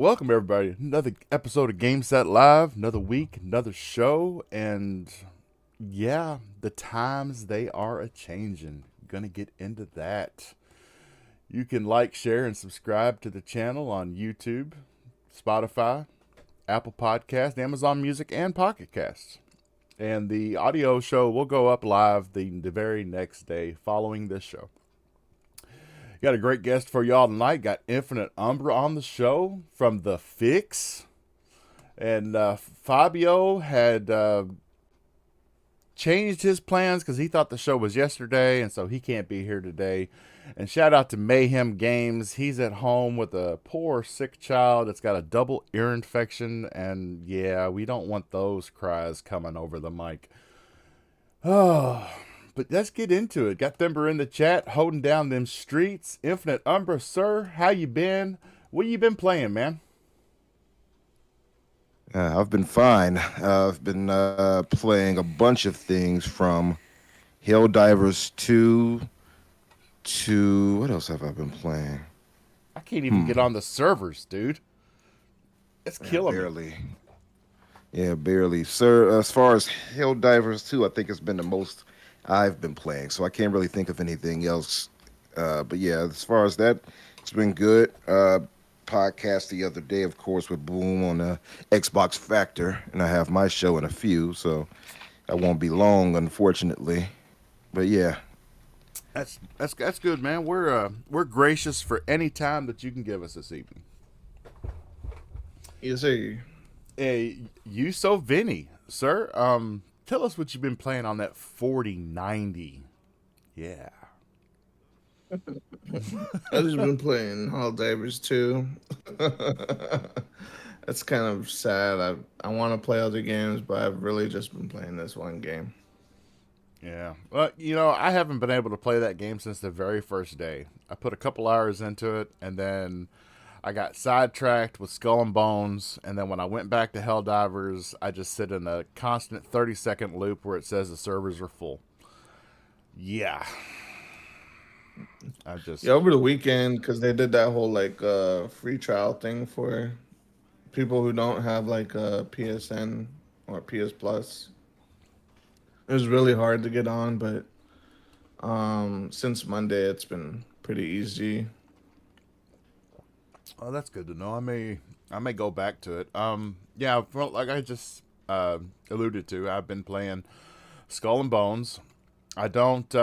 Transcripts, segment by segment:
Welcome everybody. Another episode of Game Set Live, another week, another show, and yeah, the times they are a changing. Gonna get into that. You can like, share, and subscribe to the channel on YouTube, Spotify, Apple Podcast, Amazon Music, and Pocket Casts. And the audio show will go up live the very next day following this show. Got a great guest for y'all tonight. Got Infinite Umbra on the show from The Fix. And Fabio had changed his plans because he thought the show was yesterday, and so he can't be here today. And shout out to Mayhem Games. He's at home with a poor sick child that's got a double ear infection, and yeah, we don't want those cries coming over the mic. Oh, but let's get into it. Got Thimber in the chat, holding down them streets. Infinite Umbra, sir, how you been? What you been playing, man? I've been fine. I've been playing a bunch of things from Helldivers 2 to what else have I been playing? I can't even get on the servers, dude. It's killing me. Barely. Yeah, barely. Sir, as far as Helldivers 2, I think it's been the most I've been playing, so I can't really think of anything else. But yeah, as far as that, it's been good. Podcast the other day, of course, with Boom on the Xbox Factor, and I have my show in a few, so I won't be long, unfortunately. But yeah, That's good, man. We're gracious for any time that you can give us this evening. Yes, sir. Hey, you so Vinny, sir. Tell us what you've been playing on that 4090. Yeah. I've just been playing Helldivers 2. That's kind of sad. I want to play other games, but I've really just been playing this one game. Yeah. Well, I haven't been able to play that game since the very first day. I put a couple hours into it, and then I got sidetracked with Skull and Bones, and then when I went back to Helldivers, I just sit in a constant 30-second loop where it says the servers are full. Yeah. Yeah, over the weekend, because they did that whole free trial thing for people who don't have like a PSN or PS Plus. It was really hard to get on, but since Monday it's been pretty easy. Oh, that's good to know. I may go back to it. Yeah, well, like I just alluded to, I've been playing Skull and Bones. I don't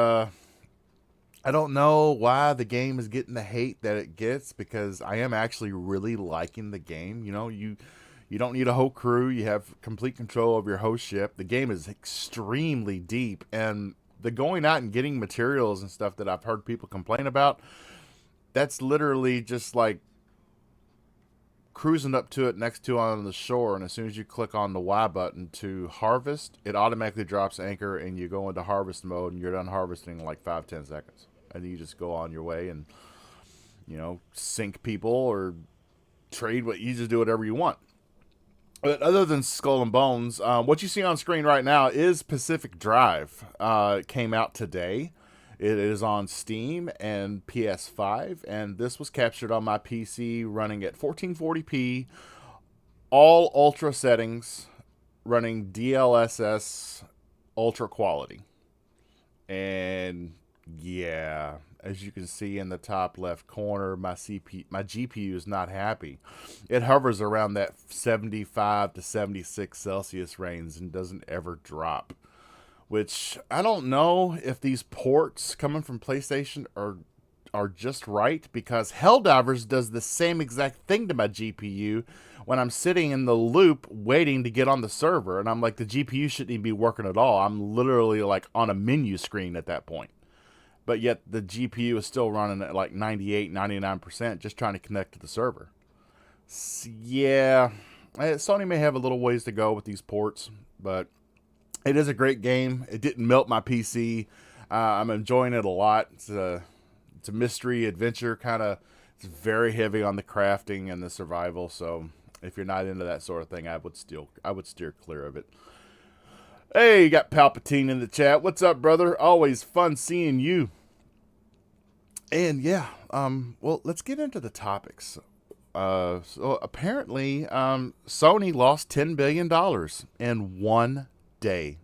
know why the game is getting the hate that it gets, because I am actually really liking the game. You don't need a whole crew. You have complete control of your host ship. The game is extremely deep, and the going out and getting materials and stuff that I've heard people complain about, that's literally just like cruising up to it next to on the shore, and as soon as you click on the Y button to harvest, it automatically drops anchor and you go into harvest mode, and you're done harvesting in like 5-10 seconds, and you just go on your way and sink people or trade. What you just do whatever you want. But other than Skull and Bones, what you see on screen right now is Pacific Drive. It came out today. It is on Steam and PS5, and this was captured on my PC running at 1440p, all ultra settings, running DLSS ultra quality. And yeah, as you can see in the top left corner, my GPU is not happy. It hovers around that 75 to 76 Celsius range and doesn't ever drop. Which I don't know if these ports coming from PlayStation are just right, because Helldivers does the same exact thing to my GPU when I'm sitting in the loop waiting to get on the server, and I'm like, the GPU shouldn't even be working at all. I'm literally like on a menu screen at that point. But yet the GPU is still running at like 98, 99% just trying to connect to the server. So, yeah, Sony may have a little ways to go with these ports, but it is a great game. It didn't melt my PC. I'm enjoying it a lot. It's a mystery adventure kind of. It's very heavy on the crafting and the survival. So if you're not into that sort of thing, I would steer clear of it. Hey, you got Palpatine in the chat. What's up, brother? Always fun seeing you. And yeah, well, let's get into the topics. So apparently, Sony lost $10 billion in one day.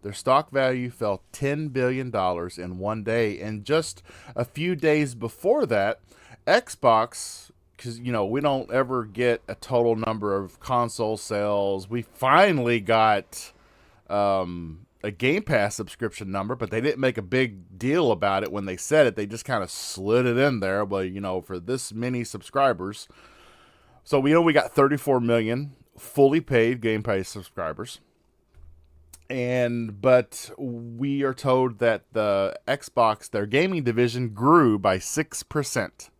Their stock value fell $10 billion in one day. And just a few days before that, Xbox, because, we don't ever get a total number of console sales. We finally got a Game Pass subscription number, but they didn't make a big deal about it when they said it. They just kind of slid it in there. Well, for this many subscribers. So we got 34 million fully paid Game Pass subscribers. But we are told that the Xbox, their gaming division, grew by 6%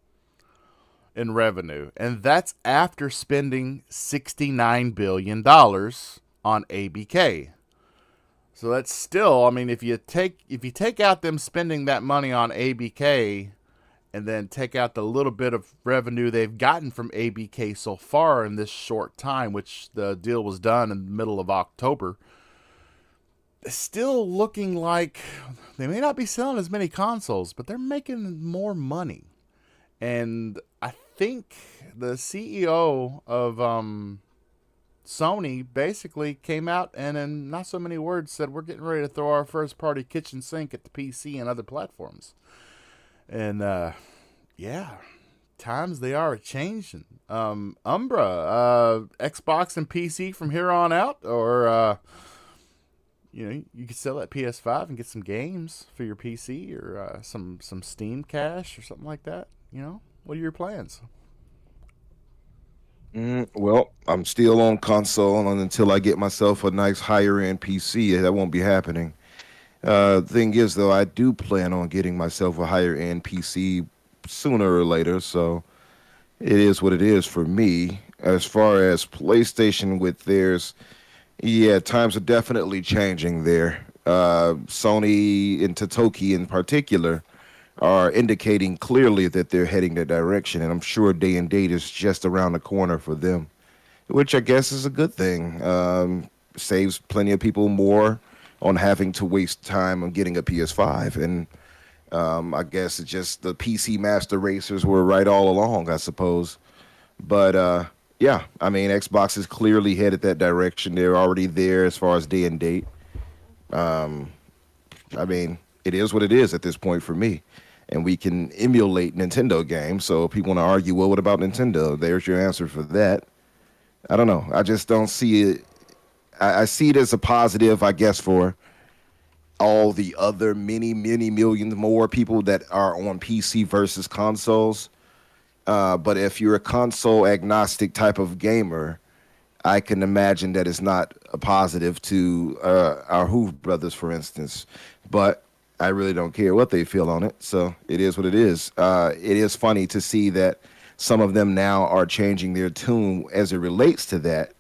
in revenue. And that's after spending $69 billion on ABK. So that's still, if you take out them spending that money on ABK and then take out the little bit of revenue they've gotten from ABK so far in this short time, which the deal was done in the middle of October, still looking like they may not be selling as many consoles, but they're making more money. And I think the CEO of Sony basically came out and in not so many words said, we're getting ready to throw our first party kitchen sink at the PC and other platforms. And times they are changing. Umbra, Xbox and PC from here on out, or you could sell that PS5 and get some games for your PC, or some Steam cash or something like that. What are your plans? Well, I'm still on console, and until I get myself a nice higher end PC, that won't be happening. Thing is, though, I do plan on getting myself a higher end PC sooner or later, so it is what it is for me. As far as PlayStation with theirs, yeah, times are definitely changing there. Sony and Totoki in particular are indicating clearly that they're heading that direction, and I'm sure day and date is just around the corner for them, which I guess is a good thing. Saves plenty of people more on having to waste time on getting a PS5, and I guess it's just the PC master racers were right all along, I suppose. But Xbox is clearly headed that direction. They're already there as far as day and date. It is what it is at this point for me. And we can emulate Nintendo games. So if people want to argue, well, what about Nintendo? There's your answer for that. I don't know. I just don't see it. I see it as a positive, I guess, for all the other many, many millions more people that are on PC versus consoles. But if you're a console agnostic type of gamer, I can imagine that it's not a positive to our Hoover brothers, for instance. But I really don't care what they feel on it. So it is what it is. It is funny to see that some of them now are changing their tune as it relates to that,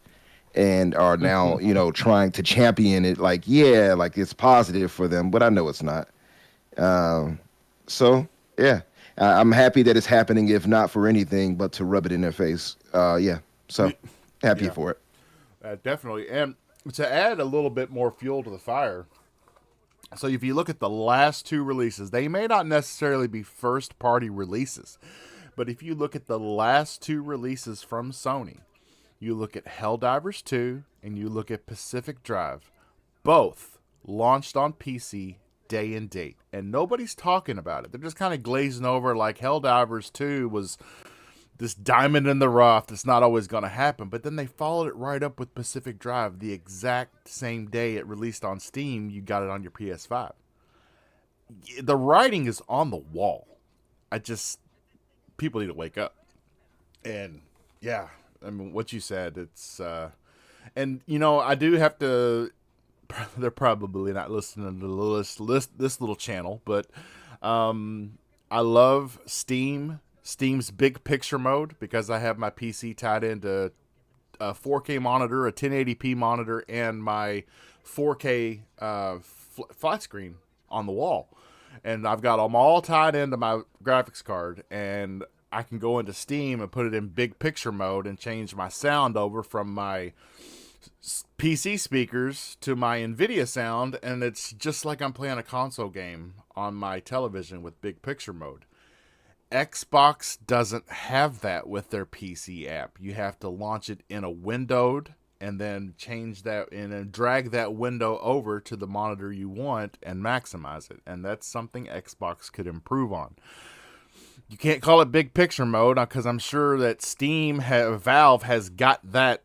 and are now, trying to champion it like it's positive for them, but I know it's not. So yeah, I'm happy that it's happening, if not for anything, but to rub it in their face. So happy for it. Definitely. And to add a little bit more fuel to the fire, so if you look at the last two releases, they may not necessarily be first-party releases, but if you look at the last two releases from Sony, you look at Helldivers 2 and you look at Pacific Drive, both launched on PC day and date, and nobody's talking about it. They're just kind of glazing over like Helldivers 2 was this diamond in the rough that's not always going to happen. But then they followed it right up with Pacific Drive the exact same day it released on Steam. You got it on your PS5. The writing is on the wall. People need to wake up. And yeah, what you said, it's and I do have to, they're probably not listening to this little channel, but I love Steam's big picture mode, because I have my PC tied into a 4K monitor, a 1080p monitor, and my 4K flat screen on the wall. And I've got them all tied into my graphics card, and I can go into Steam and put it in big picture mode and change my sound over from my PC speakers to my NVIDIA sound, and it's just like I'm playing a console game on my television with big picture mode. Xbox doesn't have that with their PC app. You have to launch it in a windowed and then change that and then drag that window over to the monitor you want and maximize it. And that's something Xbox could improve on. You can't call it big picture mode because I'm sure that Valve has got that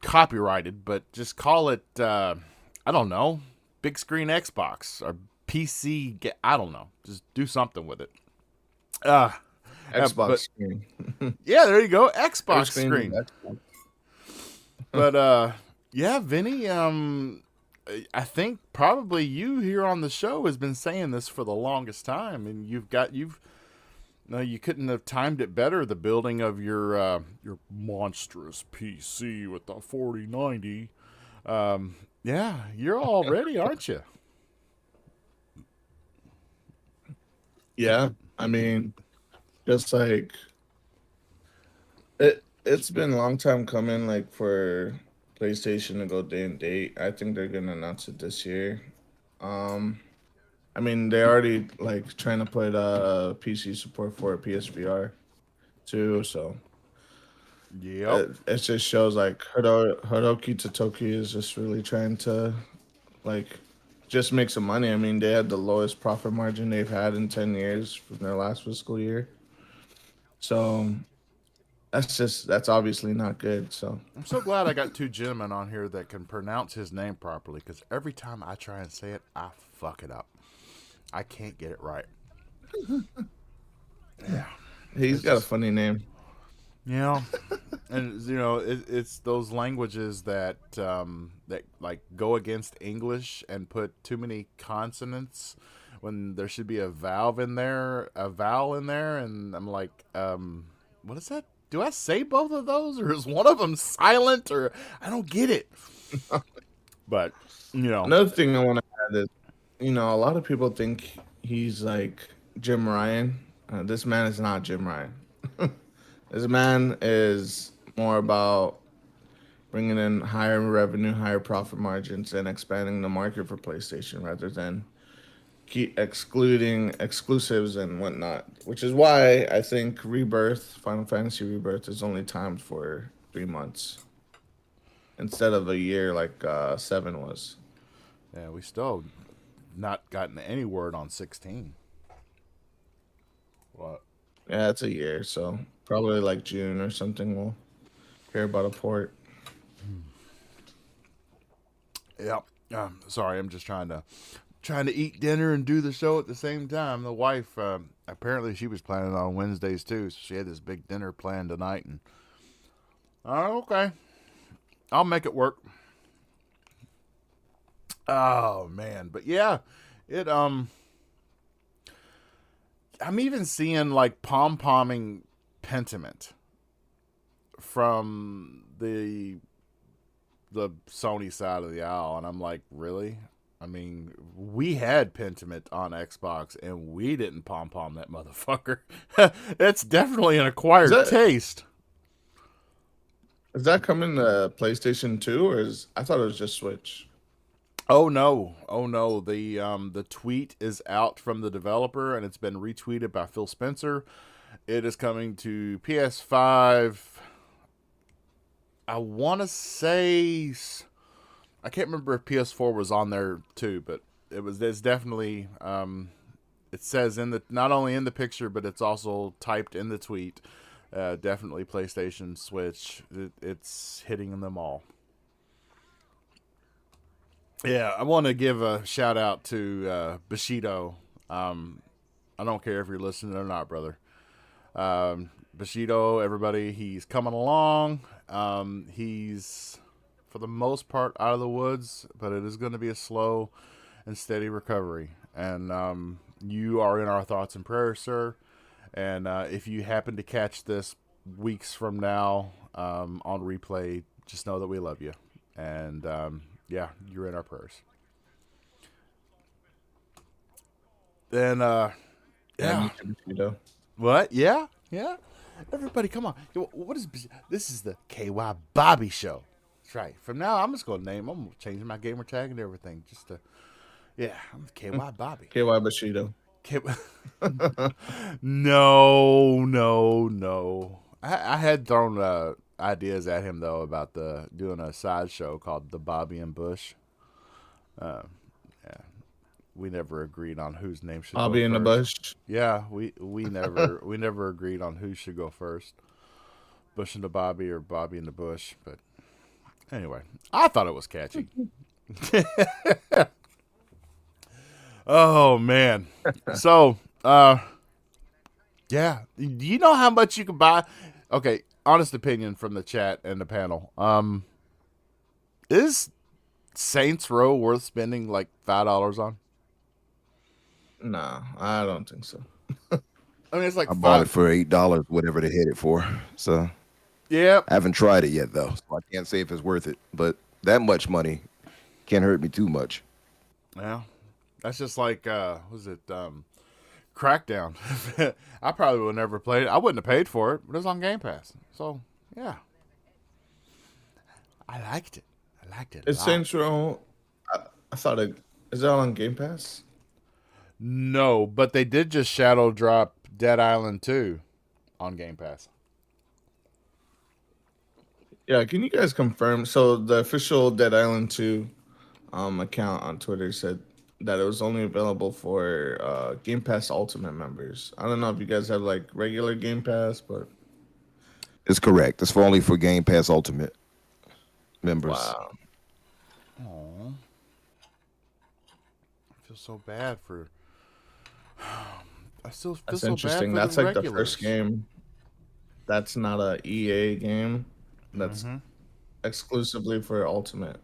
copyrighted, but just call it, I don't know, big screen Xbox or PC. I don't know. Just do something with it. Xbox but, screen. Yeah, there you go. Xbox Screen. screen. Xbox. But yeah, Vinny, I think probably you here on the show has been saying this for the longest time, and you couldn't have timed it better. The building of your monstrous PC with the 4090. Yeah, you're all ready, aren't you? Yeah, I mean, just like it's been a long time coming, like for PlayStation to go day and date. I think they're gonna announce it this year. I mean, they already like trying to put PC support for PSVR too, so Yep. it just shows like Hiroki Totoki is just really trying to like just make some money. I mean, they had the lowest profit margin they've had in 10 years from their last fiscal year. So that's obviously not good. So I'm so glad I got two gentlemen on here that can pronounce his name properly, because every time I try and say it, I fuck it up. I can't get it right. Yeah. he's got a funny name. Yeah, and it's those languages that that like go against English and put too many consonants when there should be a vowel in there, and I'm like, what is that? Do I say both of those, or is one of them silent, or I don't get it. But Another thing I want to add is, a lot of people think he's like Jim Ryan. This man is not Jim Ryan. This man is more about bringing in higher revenue, higher profit margins, and expanding the market for PlayStation rather than keep excluding exclusives and whatnot. Which is why I think Final Fantasy Rebirth, is only timed for 3 months instead of a year like 7 was. Yeah, we still not gotten any word on 16. What? Yeah, it's a year, so probably like June or something we'll hear about a port. Yeah. Sorry, I'm just trying to eat dinner and do the show at the same time. The wife, apparently she was planning on Wednesdays too, so she had this big dinner planned tonight. And okay, I'll make it work. Oh man, but yeah, it I'm even seeing like pom-pomming Pentiment from the Sony side of the aisle, and I'm like, really? I mean, we had Pentiment on Xbox, and we didn't pom-pom that motherfucker. It's definitely an acquired taste. Is that coming to PlayStation 2, or I thought it was just Switch? Oh no. The tweet is out from the developer, and it's been retweeted by Phil Spencer. It is coming to PS5. I want to say, I can't remember if PS4 was on there too, but it's definitely, it says not only in the picture, but it's also typed in the tweet. Definitely PlayStation, Switch. It's hitting them all. Yeah, I want to give a shout out to Bushido. I don't care if you're listening or not, brother. Bushido, everybody, he's coming along. He's, for the most part, out of the woods, but it is going to be a slow and steady recovery. And you are in our thoughts and prayers, sir. And if you happen to catch this weeks from now on replay, just know that we love you. And yeah, you're in our prayers. Then, yeah. What? Yeah. Everybody, come on. What is this? Is the KY Bobby Show. That's right. From now, I'm changing my gamer tag and everything. I'm KY Bobby. KY Bushido. No. I had thrown ideas at him though about doing a sideshow called the Bobby and Bush. Yeah, we never agreed on whose name should I'll go be in the first. bush. Yeah, we never agreed on who should go first. Bush and the Bobby or Bobby and the Bush, but anyway, I thought it was catchy. Oh man. So, yeah. Do you know how much you can buy? Okay, honest opinion from the chat and the panel. Is Saints Row worth spending like $5 on? Nah, I don't think so. I mean, it's like I bought it five. for $8, whatever they hit it for. So Yeah, I haven't tried it yet though, so I can't say if it's worth it. But that much money can't hurt me too much. yeah. That's just like was it Crackdown? I probably would never play it. I wouldn't have paid for it, but it was on Game Pass. So yeah, I liked it. I liked it. A It's lot. Saints Row. I thought it is that on Game Pass? No, but they did just shadow drop Dead Island 2 on Game Pass. Yeah, can you guys confirm? So the official Dead Island 2 account on Twitter said that it was only available for Game Pass Ultimate members. I don't know if you guys have like regular Game Pass, but It's correct. It's only for Game Pass Ultimate members. wow. Oh, I feel so bad for. I still feel That's so interesting. bad for That's the like the regulars. first game. That's not a EA game. That's exclusively for Ultimate.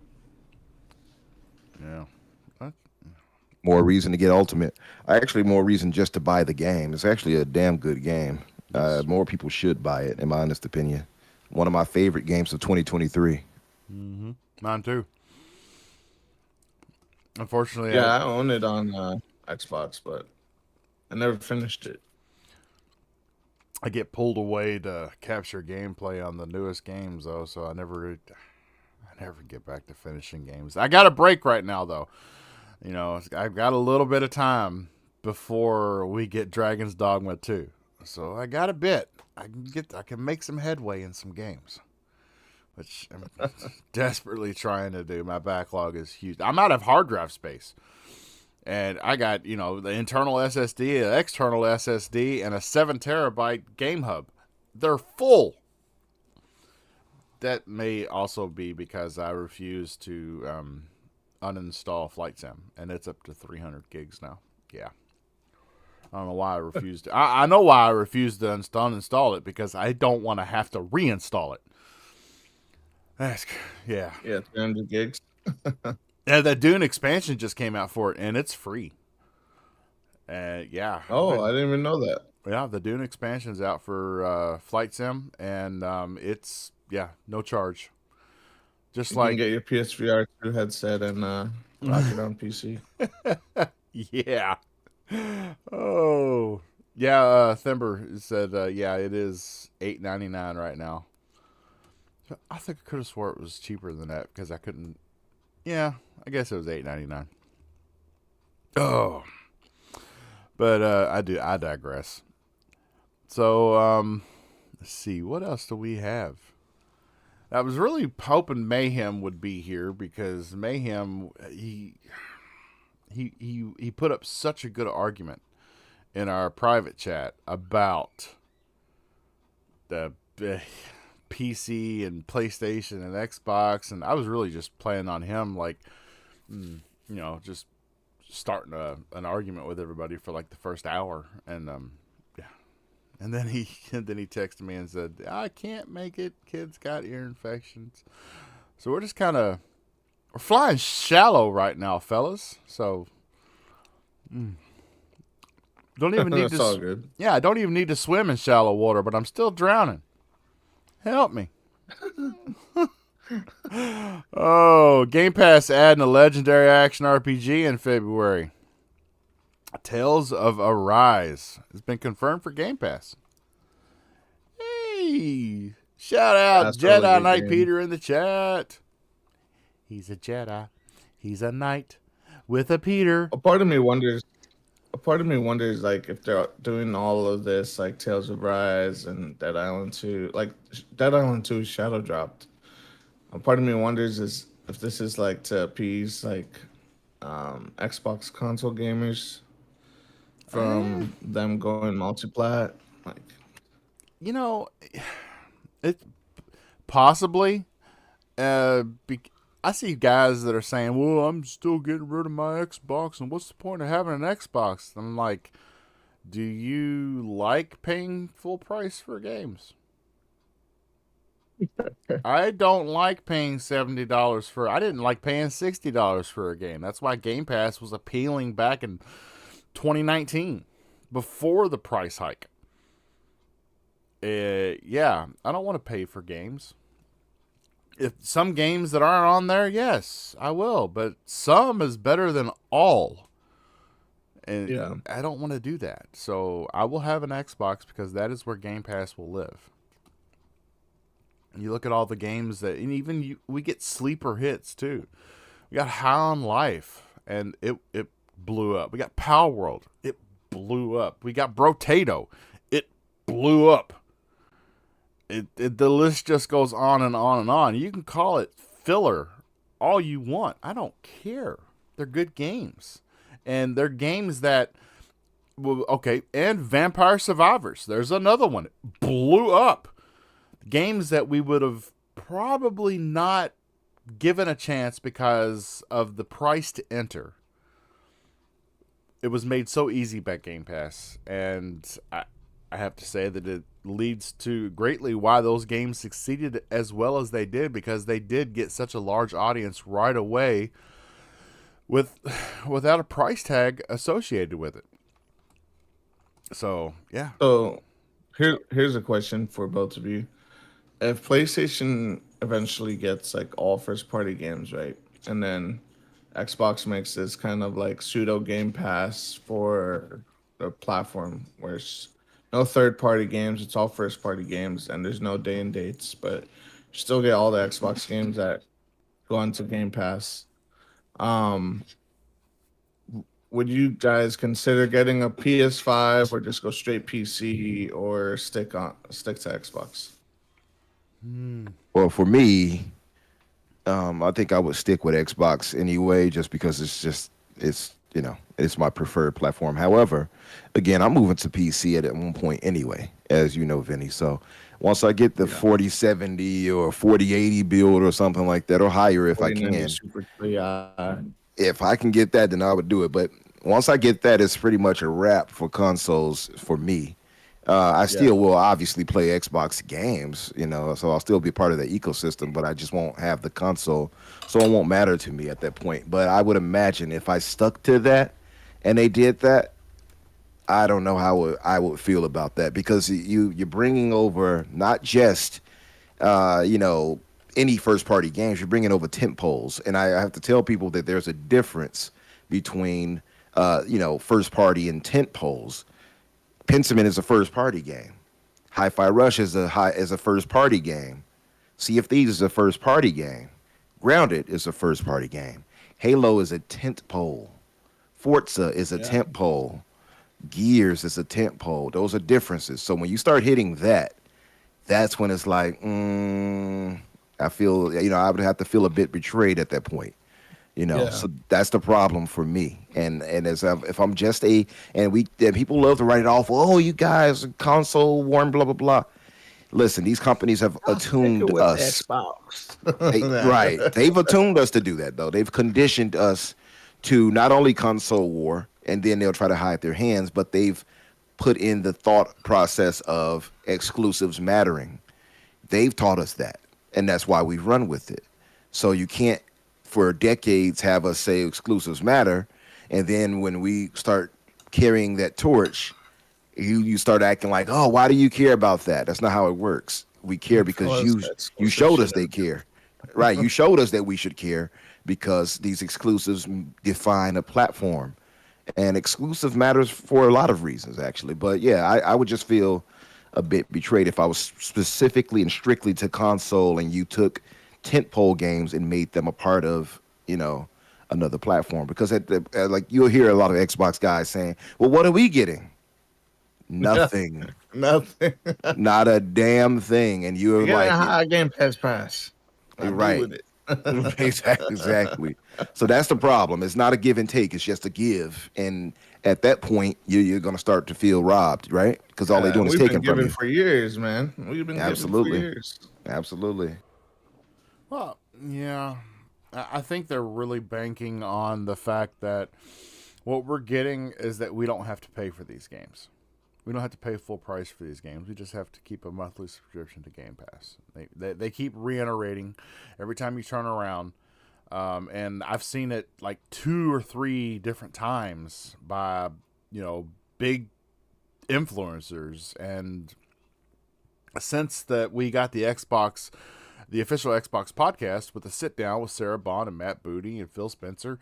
Yeah. What? More reason to get Ultimate. Actually, more reason just to buy the game. It's actually a damn good game. More people should buy it, in my honest opinion. One of my favorite games of 2023. Mine too. Unfortunately, Yeah, I own it on Xbox, but I never finished it. I get pulled away to capture gameplay on the newest games though, so I never get back to finishing games. I got a break right now though. You know, I've got a little bit of time before we get Dragon's Dogma 2. So I got a bit. I can make some headway in some games, which I'm desperately trying to do. My backlog is huge. I'm out of hard drive space. And I got, the internal SSD, an external SSD, and a 7 terabyte game hub. They're full. That may also be because I refuse to uninstall Flight Sim, and it's up to 300 gigs now. Yeah. I don't know why I refused to. I know why I refused to uninstall it, because I don't want to have to reinstall it. Yeah. Yeah, 300 gigs. Yeah, the Dune expansion just came out for it, and it's free. Yeah. Oh, I didn't even know that. Yeah, the Dune expansion's out for Flight Sim, and it's no charge. Just You like can get your PSVR 2 headset and rock it on PC. yeah. Oh yeah. Thimber said it is $8.99 right now. I think I could have swore it was cheaper than that because I couldn't. Yeah, I guess it was $8.99. Oh, but I digress. So let's see, what else do we have? I was really hoping Mayhem would be here because Mayhem he put up such a good argument in our private chat about the PC and PlayStation and Xbox, and I was really just playing on him, like, just starting an argument with everybody for like the first hour, and and then he texted me and said, "I can't make it. Kids got ear infections." So we're just we're flying shallow right now, fellas. So don't even need That's all good. Yeah, I don't even need to swim in shallow water, but I'm still drowning. Help me. Oh, Game Pass adding a legendary action RPG in February. Tales of Arise has been confirmed for Game Pass. Hey, shout out That's a Jedi really good Knight game. Peter in the chat. He's a Jedi. He's a knight with a Peter. A part of me wonders a part of me wonders like if they're doing all of this like Tales of Rise and Dead Island 2, like Dead Island 2 Shadow dropped. A part of me wonders is if this is like to appease like Xbox console gamers Eh, from them going multiplat. Like, you know, it possibly. Uh, be, I see guys that are saying, "Well, I'm still getting rid of my Xbox, and what's the point of having an Xbox?" I'm like, "Do you like paying full price for games?" I don't like paying $70 for. I didn't like paying $60 for a game. That's why Game Pass was appealing back in 2019, before the price hike. Yeah, I don't want to pay for games. If some games that aren't on there, yes, I will. But some is better than all, and yeah. I don't want to do that. So I will have an Xbox because that is where Game Pass will live. You look at all the games that, and even we get sleeper hits too. We got High on Life, and it blew up. We got Power World, it blew up. We got Brotato, it blew up. The list just goes on and on and on. You can call it filler all you want. I don't care. They're good games, and they're games that, well, okay. And Vampire Survivors, there's another one. It blew up. Games that we would have probably not given a chance because of the price to enter. It was made so easy by Game Pass, and I have to say that it leads to greatly why those games succeeded as well as they did, because they did get such a large audience right away with without a price tag associated with it. So yeah. So here's a question for both of you. If PlayStation eventually gets like all first party games, right? And then Xbox makes this kind of like pseudo Game Pass for the platform where it's no third party games, it's all first party games and there's no day and dates, but you still get all the Xbox games that go onto Game Pass. Um would you guys consider getting a PS5 or just go straight PC or stick to Xbox? Well, for me, I think I would stick with Xbox anyway, just because it's my preferred platform. However, again, I'm moving to PC at one point anyway, as you know, Vinny. So once I get the Yeah. 4070 or 4080 build or something like that, or higher if I 4090 can, Super, yeah. if I can get that, then I would do it. But once I get that, it's pretty much a wrap for consoles for me. I Yeah. still will obviously play Xbox games, so I'll still be part of the ecosystem, but I just won't have the console, so it won't matter to me at that point. But I would imagine if I stuck to that and they did that, I don't know how I would feel about that, because you're bringing over not just uh, you know any first party games, you're bringing over tent poles, and I have to tell people that there's a difference between first party and tent poles. Pentiment is a first party game. Hi-Fi Rush is a first party game. Sea of Thieves is a first party game. Grounded is a first party game. Halo is a tent pole. Forza is a Yeah. tent pole. Gears is a tent pole. Those are differences. So when you start hitting that, that's when it's like, I feel, I would have to feel a bit betrayed at that point. Yeah. So that's the problem for me. And if I'm just and people love to write it off. Oh, you guys console war and blah blah blah. Listen, these companies have I'll stick it attuned with us. Xbox. Right, they've attuned us to do that though. They've conditioned us to not only console war, and then they'll try to hide their hands, but they've put in the thought process of exclusives mattering. They've taught us that, and that's why we run with it. So you can't, for decades, have us say exclusives matter, and then when we start carrying that torch, you start acting like, oh, why do you care about that? That's not how it works. We care because Because you exclusive showed us shit they is care, right? You showed us that we should care because these exclusives define a platform, and exclusive matters for a lot of reasons actually. But yeah, I would just feel a bit betrayed if I was specifically and strictly to console and you took tentpole games and made them a part of another platform. Because like you'll hear a lot of Xbox guys saying, "Well, what are we getting? Yeah, Nothing, nothing. not a damn thing." And You're you're getting a like, high Game Pass. "You're Now be right." with it. Exactly, exactly. So that's the problem. It's not a give and take. It's just a give, and at that point, you're going to start to feel robbed, right? Because all they're doing is We've been taking from giving you. for years, man. We've been giving for Absolutely, years. absolutely. Well, yeah. I think they're really banking on the fact that what we're getting is that we don't have to pay for these games. We don't have to pay full price for these games. We just have to keep a monthly subscription to Game Pass. They keep reiterating every time you turn around. And I've seen it like 2 or 3 different times by, big influencers. And since that we got the official Xbox podcast with a sit down with Sarah Bond and Matt Booty and Phil Spencer,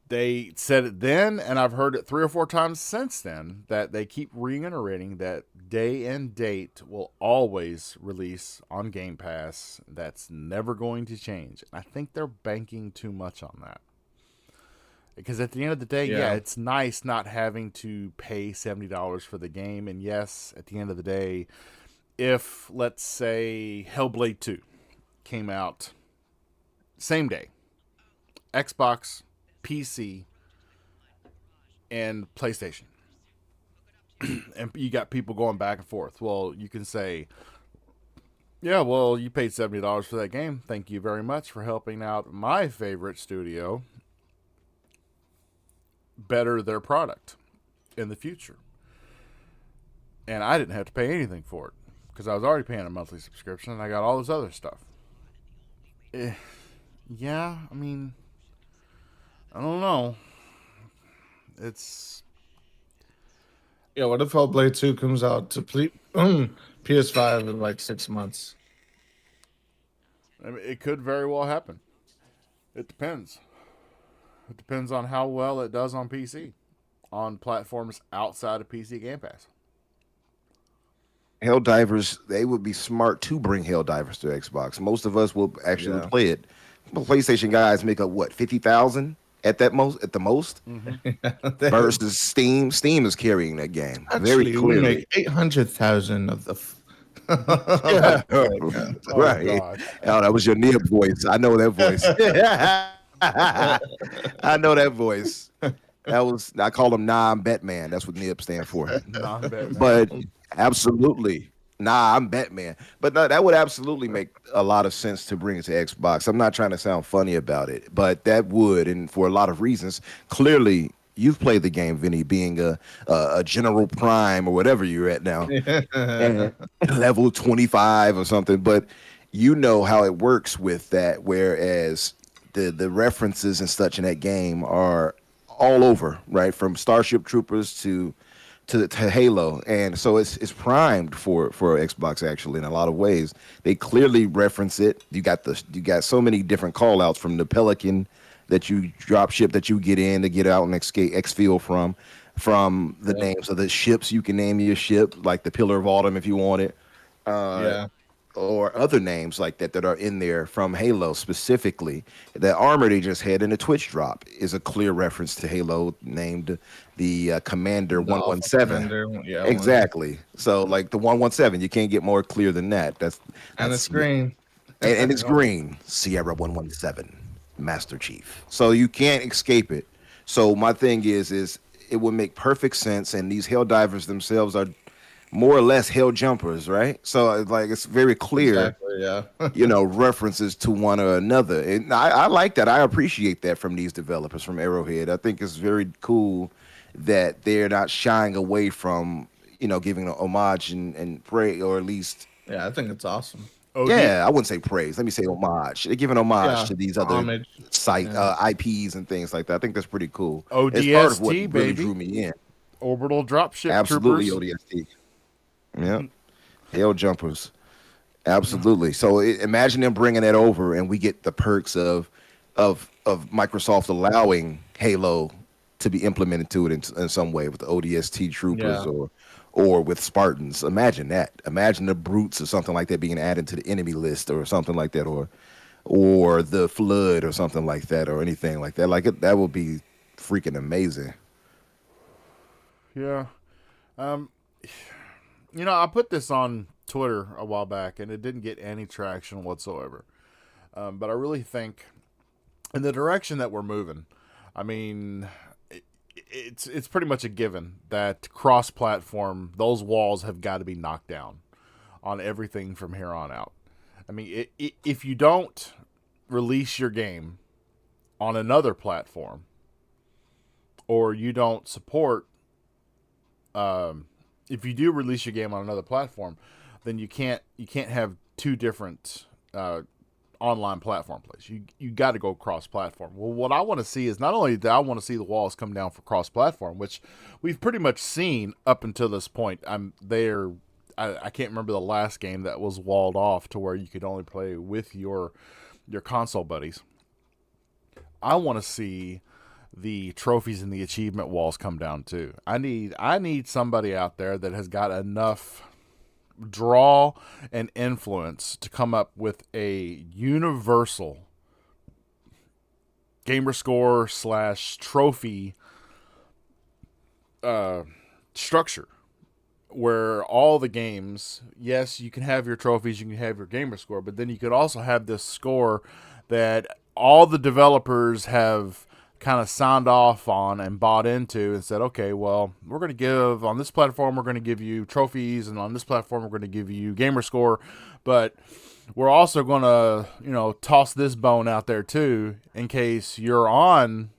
they said it then, and I've heard it 3 or 4 times since then, that they keep reiterating that day and date will always release on Game Pass. That's never going to change. I think they're banking too much on that. Because at the end of the day, yeah, it's nice not having to pay $70 for the game. And yes, at the end of the day, if, let's say, Hellblade 2 came out same day, Xbox, PC, and PlayStation, and you got people going back and forth. Well, you can say, yeah, well, you paid $70 for that game. Thank you very much for helping out my favorite studio better their product in the future. And I didn't have to pay anything for it because I was already paying a monthly subscription and I got all this other stuff. Yeah, I mean, I don't know. It's Yeah, what if Hellblade 2 comes out to PS5 in like 6 months? I mean, it could very well happen. It depends. It depends on how well it does on PC, on platforms outside of PC Game Pass. Helldivers, they would be smart to bring Helldivers to Xbox. Most of us will actually Yeah. play it. PlayStation guys make up what 50,000 at the most, versus Steam. Steam is carrying that game very Actually, we clearly. make 800,000 of the. Yeah. Oh, Right. gosh. Oh, that was your Nib voice. I know that voice. I know that voice. I call him Nah, I'm Batman. That's what Nib stand for. Non-Batman. But absolutely, nah, I'm Batman. But no, that would absolutely make a lot of sense to bring it to Xbox. I'm not trying to sound funny about it, but that would, and for a lot of reasons. Clearly, you've played the game, Vinny, being a General Prime or whatever you're at now, and level 25 or something. But you know how it works with that. Whereas the references and such in that game are all over, right? From Starship Troopers to Halo, and so it's primed for Xbox actually in a lot of ways. They clearly reference it. You got so many different call outs from the Pelican that you drop ship that you get in to get out and exfil from the names of the ships. You can name your ship like the Pillar of Autumn if you want it. Yeah. Or other names like that are in there from Halo specifically. The armor they just had in the Twitch drop is a clear reference to Halo, named the Commander The Alpha 117. Commander, yeah, Exactly. So like the 117, you can't get more clear than that. and it's green. and it's green. Sierra 117, Master Chief. So you can't escape it. So my thing is it would make perfect sense, and these Helldivers themselves are more or less hell jumpers, right? So like it's very clear, Exactly, yeah. references to one or another. And I like that. I appreciate that from these developers from Arrowhead. I think it's very cool that they're not shying away from, giving a homage and praise, or at least, Yeah, I think it's awesome. yeah, I wouldn't say praise. Let me say homage. They're giving homage Yeah, to these other homage. site Yeah. IPs and things like that. I think that's pretty cool. ODST, It's part of what really baby. drew me in. Orbital Dropship Absolutely, Troopers. ODST. Yeah, hell jumpers. Absolutely. So imagine them bringing that over, and we get the perks of Microsoft allowing Halo to be implemented to it in some way with the ODST troopers, Yeah. or with Spartans. Imagine that. Imagine the brutes or something like that being added to the enemy list or something like that, or or the flood or something like that or anything like that. That would be freaking amazing. Yeah. Um, I put this on Twitter a while back, and it didn't get any traction whatsoever. But I really think, in the direction that we're moving, I mean, it's pretty much a given that cross-platform, those walls have got to be knocked down on everything from here on out. I mean, if you don't release your game on another platform, or you don't support, if you do release your game on another platform, then you can't have two different online platform plays. You got to go cross platform. Well, what I want to see is, not only that I want to see the walls come down for cross platform, which we've pretty much seen up until this point. I can't remember the last game that was walled off to where you could only play with your console buddies. I want to see the trophies and the achievement walls come down too. I need somebody out there that has got enough draw and influence to come up with a universal gamer score / trophy structure, where all the games, yes, you can have your trophies, you can have your gamer score, but then you could also have this score that all the developers have kind of signed off on and bought into and said, okay, well, we're going to give, on this platform, we're going to give you trophies, and on this platform, we're going to give you gamer score, but we're also going to, toss this bone out there too, in case you're on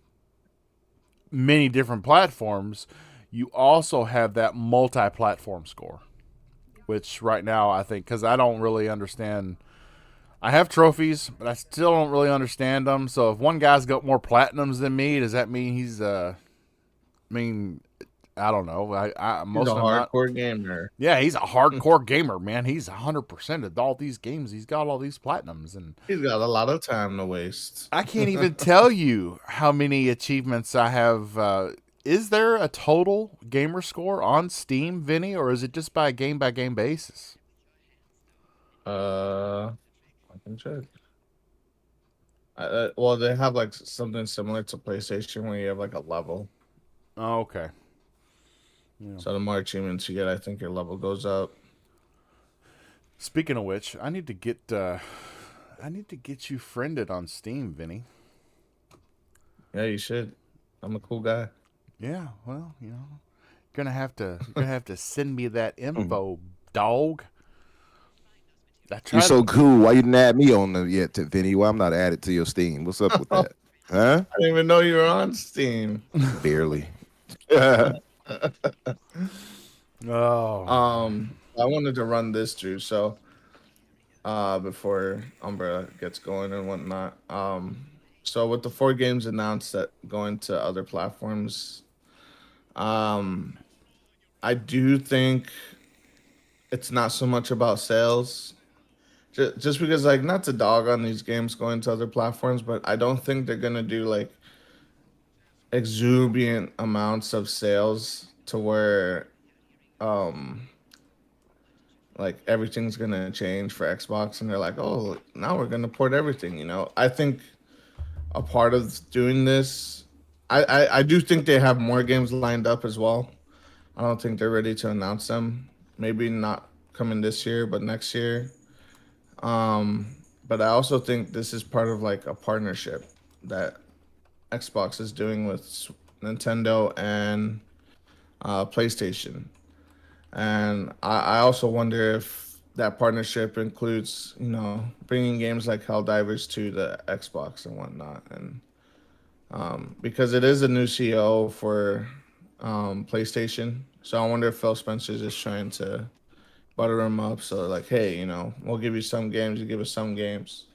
many different platforms. You also have that multi-platform score, which right now I think, because I don't really understand. I have trophies, but I still don't really understand them. So if one guy's got more platinums than me, does that mean he's I don't know. He's a hardcore gamer. Yeah, he's a hardcore gamer, man. He's 100% at all these games. He's got all these platinums, and he's got a lot of time to waste. I can't even tell you how many achievements I have. Is there a total gamer score on Steam, Vinny, or is it just by game basis? I can check. Well, they have like something similar to PlayStation where you have like a level. Oh, okay. Yeah. So the more achievements you get, I think your level goes up. Speaking of which, I need to get you friended on Steam, Vinny. Yeah, you should. I'm a cool guy. Yeah, well, you're gonna have to send me that info, dog. You're so cool. Why you didn't add me on there yet, Vinny? Why I'm not added to your Steam? What's up with that? Huh? I didn't even know you were on Steam. Barely. Oh. I wanted to run this through, so before Umbra gets going and whatnot. So with the 4 games announced that going to other platforms, I do think it's not so much about sales. Just because, like, not to dog on these games going to other platforms, but I don't think they're gonna do like exuberant amounts of sales to where like everything's gonna change for Xbox and they're like, oh, now we're gonna port everything. I think a part of doing this, I do think they have more games lined up as well. I don't think they're ready to announce them. Maybe not coming this year, but next year. But I also think this is part of like a partnership that Xbox is doing with Nintendo and PlayStation. And I also wonder if that partnership includes, bringing games like Helldivers to the Xbox and whatnot. And because it is a new CEO for PlayStation. So I wonder if Phil Spencer's just trying to butter him up. So like, hey, we'll give you some games, you give us some games.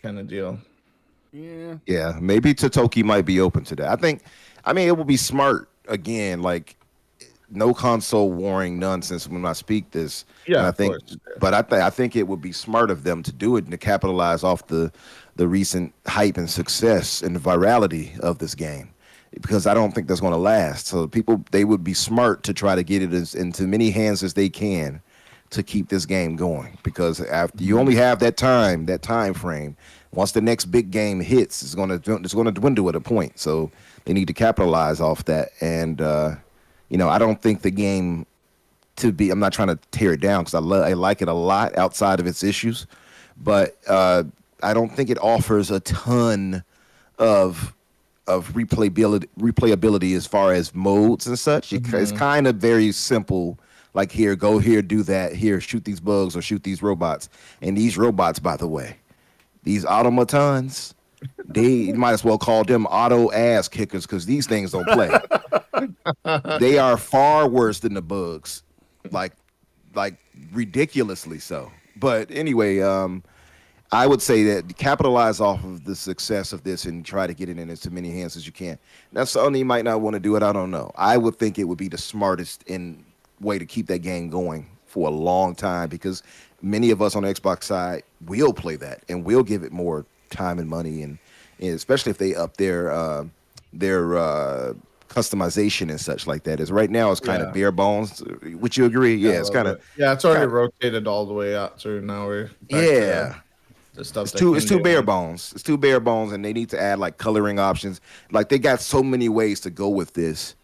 Kind of deal. Yeah. Yeah, maybe Totoki might be open to that. I mean, it would be smart, again, like, no console warring nonsense when I speak this. Yeah, I think, but I think it would be smart of them to do it and to capitalize off the recent hype and success and virality of this game, because I don't think that's going to last. So they would be smart to try to get it into many hands as they can, to keep this game going, because after you only have that time frame. Once the next big game hits, it's gonna dwindle at a point. So they need to capitalize off that. And I don't think the game to be. I'm not trying to tear it down because I like it a lot outside of its issues, but I don't think it offers a ton of replayability as far as modes and such. It's kind of very simple. Like, here, go here, do that. Here, shoot these bugs or shoot these robots. And these robots, by the way, these automatons, you might as well call them auto ass kickers, because these things don't play. They are far worse than the bugs, like ridiculously so. But anyway, I would say that capitalize off of the success of this and try to get it in as many hands as you can. Now, Sony might not want to do it. I don't know. I would think it would be the smartest way to keep that game going for a long time, because many of us on the Xbox side will play that and will give it more time and money, and especially if they up their customization and such like that. As right now, it's kind of bare bones. Would you agree? Yeah, it's kind of it's already rotated all the way out to now we're back to the stuff. It's too bare bones. It's too bare bones, and they need to add like coloring options. Like, they got so many ways to go with this.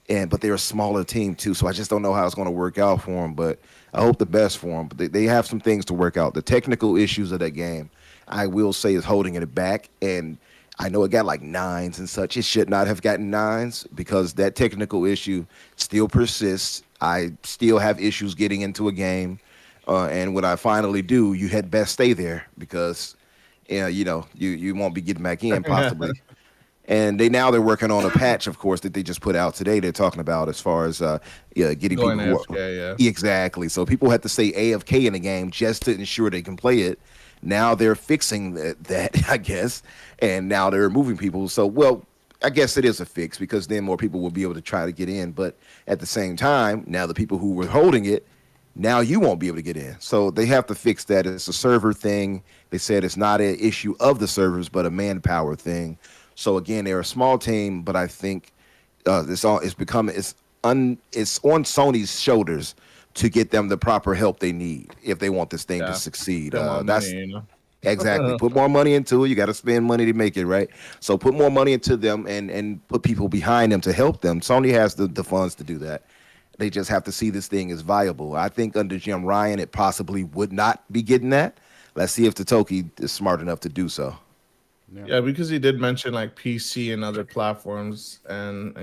But they're a smaller team too, so I just don't know how it's going to work out for them. But I hope the best for them. But they have some things to work out. The technical issues of that game, I will say, is holding it back. And I know it got like 9s and such. It should not have gotten 9s, because that technical issue still persists. I still have issues getting into a game, and when I finally do, you had best stay there, because you won't be getting back in possibly. And they're working on a patch, of course, that they just put out today. They're talking about as far as getting going people AFK, exactly. So people have to stay AFK in the game just to ensure they can play it. Now they're fixing that, I guess, and now they're removing people. So, well, I guess it is a fix, because then more people will be able to try to get in. But at the same time, now the people who were holding it, now you won't be able to get in. So they have to fix that. It's a server thing. They said it's not an issue of the servers, but a manpower thing. So again, they're a small team, but I think it's on Sony's shoulders to get them the proper help they need if they want this thing to succeed. Exactly. Put more money into it. You got to spend money to make it, right? So put more money into them and put people behind them to help them. Sony has the funds to do that. They just have to see this thing as viable. I think under Jim Ryan, it possibly would not be getting that. Let's see if Totoki is smart enough to do so. Yeah, because he did mention like PC and other platforms, and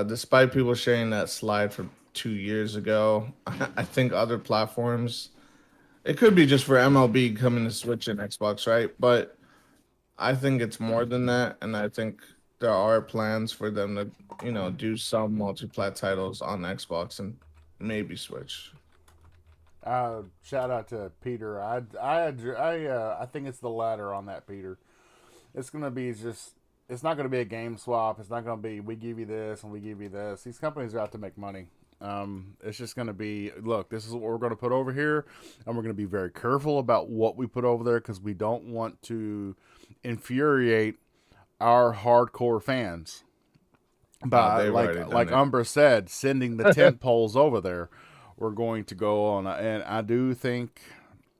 despite people sharing that slide from 2 years ago, I think other platforms, it could be just for MLB coming to Switch and Xbox, right? But I think it's more than that, and I think there are plans for them to do some multi-plat titles on Xbox and maybe Switch. Shout out to Peter. I think it's the latter on that, Peter. It's gonna be it's not gonna be a game swap. It's not gonna be we give you this and we give you this. These companies are out to make money. It's just gonna be, look, this is what we're gonna put over here, and we're gonna be very careful about what we put over there, because we don't want to infuriate our hardcore fans by like Umbra said, sending the tent poles over there. We're going to go on, and I do think,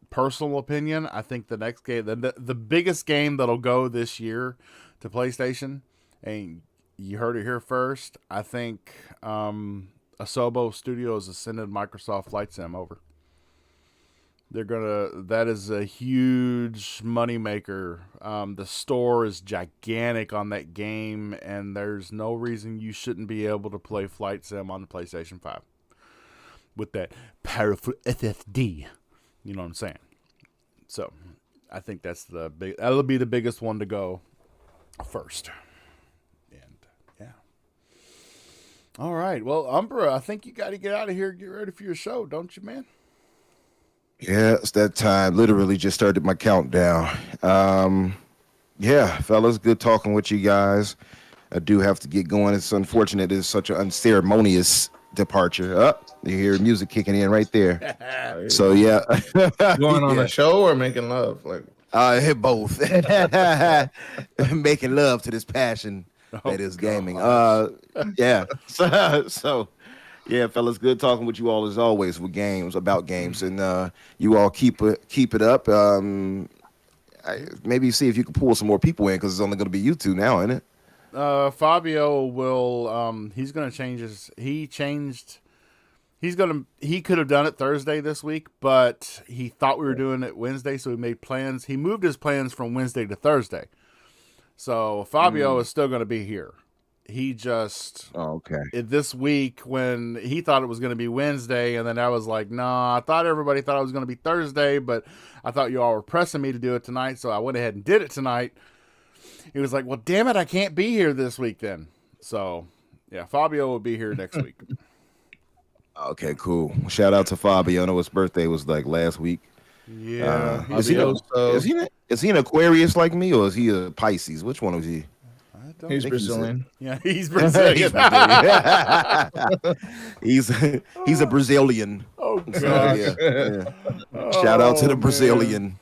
personal opinion, I think the next game, the biggest game that'll go this year to PlayStation, and you heard it here first, I think Asobo Studios has sent Microsoft Flight Sim over. That is a huge moneymaker. The store is gigantic on that game, and there's no reason you shouldn't be able to play Flight Sim on the PlayStation 5. With that powerful SSD, you know what I'm saying? So, I think that'll be the biggest one to go first. And yeah. All right. Well, Umbra, I think you got to get out of here and get ready for your show, don't you, man? Yeah, it's that time. Literally just started my countdown. Yeah, fellas, good talking with you guys. I do have to get going. It's unfortunate it's such an unceremonious departure. You hear music kicking in right there. So yeah. Going on a show or making love? Hit both. Making love to this passion that is gaming. Yeah. So Yeah, fellas, good talking with you all as always with games about games, and you all keep it up. Maybe see if you can pull some more people in because it's only going to be you two now, isn't it? Fabio will. He's gonna change his. He could have done it Thursday this week, but he thought we were doing it Wednesday, so he made plans. He moved his plans from Wednesday to Thursday. So Fabio is still going to be here. He just Oh, okay. this week when he thought it was going to be Wednesday, and then I was like, "Nah, I thought everybody thought it was going to be Thursday, but I thought you all were pressing me to do it tonight, so I went ahead and did it tonight." He was like, "Well, damn it, I can't be here this week then." So, yeah, Fabio will be here next week. Okay, cool. Shout out to Fabio. I know his birthday was like last week. Yeah, Is he Fabio, is he an Aquarius like me or is he a Pisces? Which one was he? I don't he's think Brazilian. Yeah, he's Brazilian. He's a Brazilian. Oh So, gosh. yeah. Shout out to Oh, the man. Brazilian.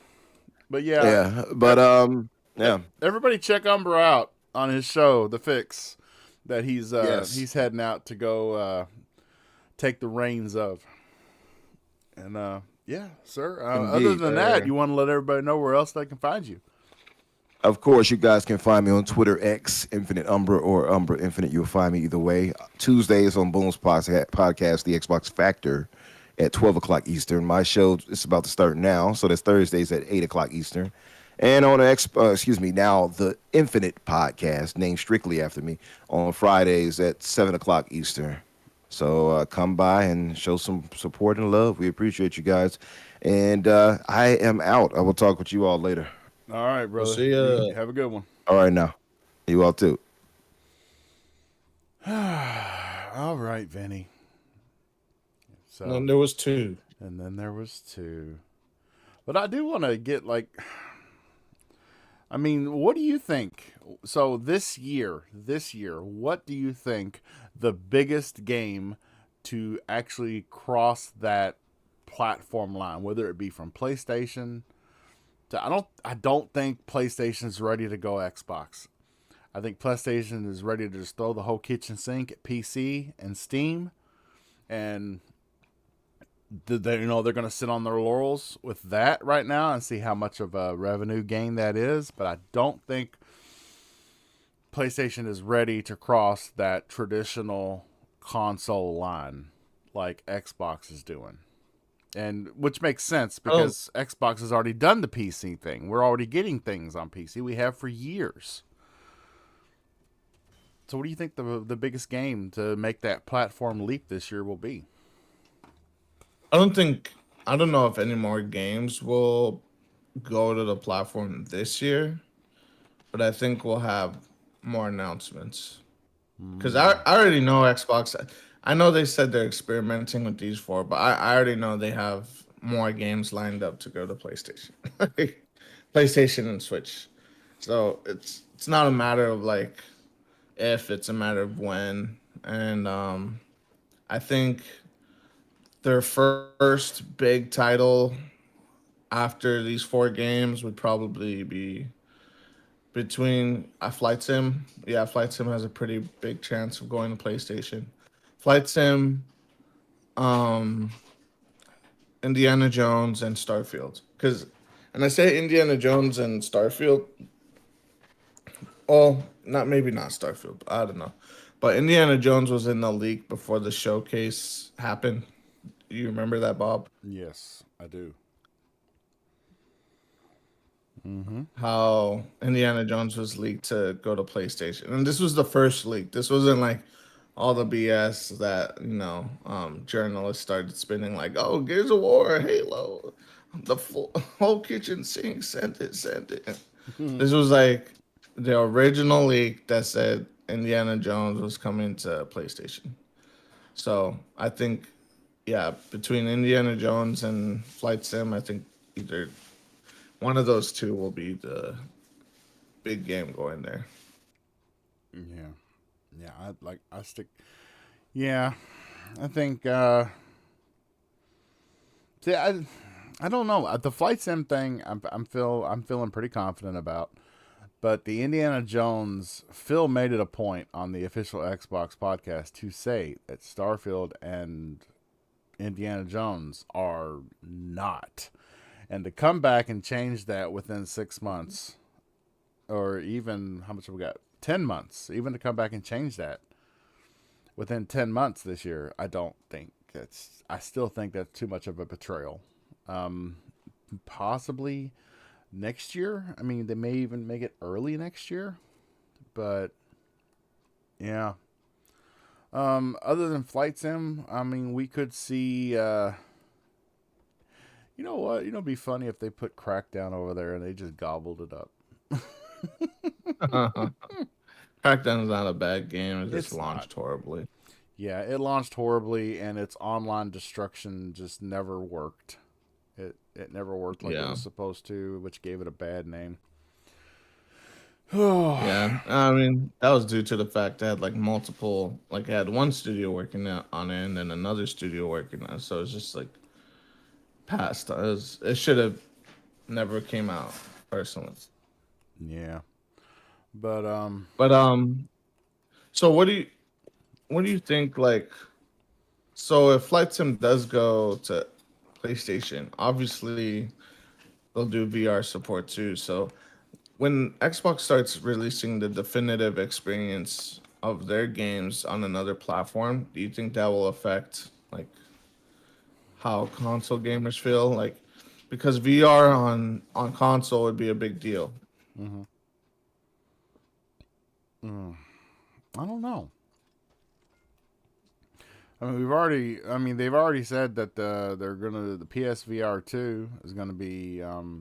But yeah, Yeah, but yeah. everybody check Umbra out on his show, The Fix, that Yes. he's heading out to go take the reins of. And yeah, sir. Other Indeed, than that, you want to let everybody know where else they can find you. Of course, you guys can find me on Twitter X Infinite Umbra or Umbra Infinite. You'll find me either way. Tuesdays on Boom's podcast, The Xbox Factor, at 12 o'clock Eastern. My show is about to start now, so that's Thursdays at 8 o'clock Eastern. And on now the Infinite podcast, named strictly after me, on Fridays at 7 o'clock Eastern. So come by and show some support and love. We appreciate you guys. And I am out. I will talk with you all later. All right, brother. See ya. Have a good one. All right, now. You all too. All right, Vinny. So, And then there was two. and then there was two. But I do want to get I mean, what do you think? So this year, what do you think the biggest game to actually cross that platform line, whether it be from PlayStation to I don't think PlayStation's ready to go Xbox. I think PlayStation is ready to just throw the whole kitchen sink at PC and Steam, and they're going to sit on their laurels with that right now and see how much of a revenue gain that is. But I don't think PlayStation is ready to cross that traditional console line like Xbox is doing. And which makes sense because Xbox has already done the PC thing. We're already getting things on PC. We have for years. So what do you think the biggest game to make that platform leap this year will be? I don't know if any more games will go to the platform this year, but I think we'll have more announcements. Because I already know Xbox. I know they said they're experimenting with these four, but I already know they have more games lined up to go to PlayStation, PlayStation and Switch. So it's not a matter of like if, it's a matter of when. And I think their first big title after these four games would probably be between a Flight Sim. Yeah, Flight Sim has a pretty big chance of going to PlayStation. Flight Sim, Indiana Jones, and Starfield. And I say Indiana Jones and Starfield. Oh, not Starfield. I don't know. But Indiana Jones was in the leak before the showcase happened. You remember that, Bob? Yes, I do. How Indiana Jones was leaked to go to PlayStation. And this was the first leak. This wasn't like all the BS that, journalists started spinning like, oh, Gears of War, Halo, the whole kitchen sink, send it. This was like the original leak that said Indiana Jones was coming to PlayStation. So I think, yeah, between Indiana Jones and Flight Sim, I think either one of those two will be the big game going there. Yeah. Yeah, I stick. Yeah, I think. See, I don't know the Flight Sim thing. I'm feeling pretty confident about, But the Indiana Jones, Phil made it a point on the official Xbox podcast to say that Starfield and Indiana Jones are not. And to come back and change that within 6 months, or even, how much have we got? 10 months. Even to come back and change that within 10 months this year, I still think that's too much of a betrayal. Possibly next year. I mean, they may even make it early next year. But, yeah. Other than Flight Sim, I mean, we could see, you know what? It'd be funny if they put Crackdown over there and they just gobbled it up. Crackdown's not a bad game. It just It's launched horribly. Yeah, it launched horribly, and its online destruction just never worked. It never worked like it was supposed to, which gave it a bad name. Yeah, I mean that was due to the fact that like multiple, like it had one studio working on it, and then another studio working on it. So it's just like past. It should have never came out, personally. Yeah, but So what do you think? Like, so if Flight Sim does go to PlayStation, obviously they'll do VR support too. So when Xbox starts releasing the definitive experience of their games on another platform, do you think that will affect like how console gamers feel? Like, because VR on console would be a big deal. I don't know. I mean, they've already said that the PSVR 2 is gonna be you're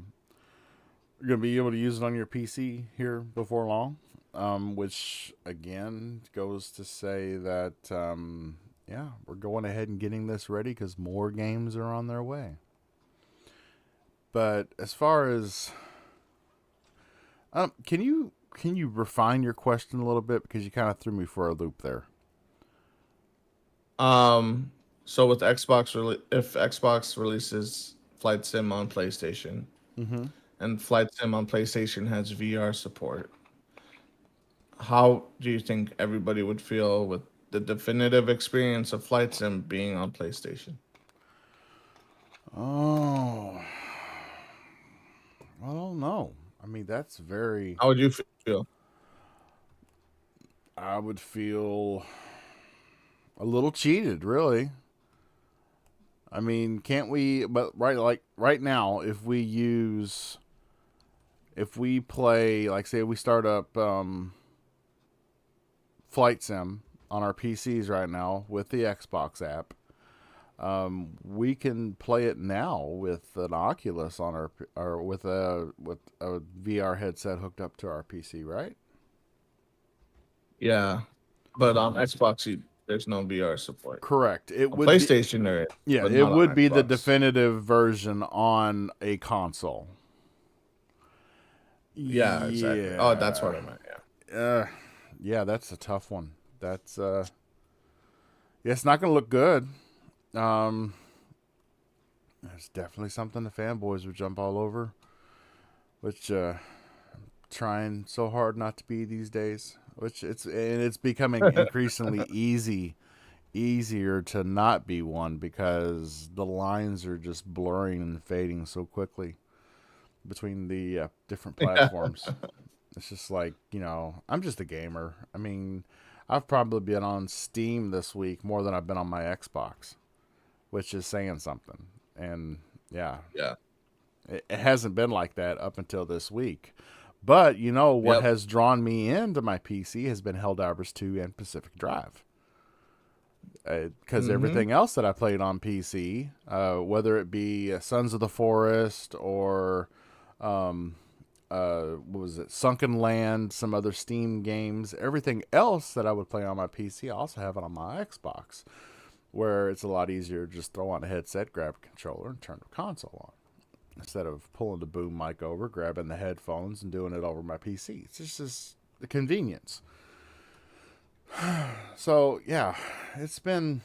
gonna be able to use it on your PC here before long, which again goes to say that yeah, we're going ahead and getting this ready because more games are on their way. But as far as can you refine your question a little bit, because you kind of threw me for a loop there. So with if Xbox releases Flight Sim on PlayStation, and Flight Sim on PlayStation has VR support, how do you think everybody would feel with the definitive experience of Flight Sim being on PlayStation? Oh, I don't know. I mean, that's very. How would you feel? I would feel a little cheated, really. I mean, can't we? But right now, if we play, like, say we start up Flight Sim on our PCs right now with the Xbox app, we can play it now with an Oculus on or with a VR headset hooked up to our PC, right? Yeah, but on Xbox, there's no VR support. Correct. It On would PlayStation there is, yeah, but it not on would be the Xbox. definitive version on a console. Yeah, exactly. Oh, that's what I meant. Yeah. Yeah, that's a tough one. That's yeah, it's not gonna look good. There's definitely something the fanboys would jump all over, which trying so hard not to be these days. Which it's becoming increasingly easier to not be one, because the lines are just blurring and fading so quickly between the different platforms. It's just like, I'm just a gamer. I mean, I've probably been on Steam this week more than I've been on my Xbox, which is saying something. And yeah, it hasn't been like that up until this week. But what has drawn me into my PC has been Helldivers 2 and Pacific Drive. Because everything else that I played on PC, whether it be Sons of the Forest or what was it, Sunken Land, some other Steam games, everything else that I would play on my PC, I also have it on my Xbox, where it's a lot easier to just throw on a headset, grab a controller, and turn the console on, instead of pulling the boom mic over, grabbing the headphones, and doing it over my PC. It's just the convenience. So yeah, it's an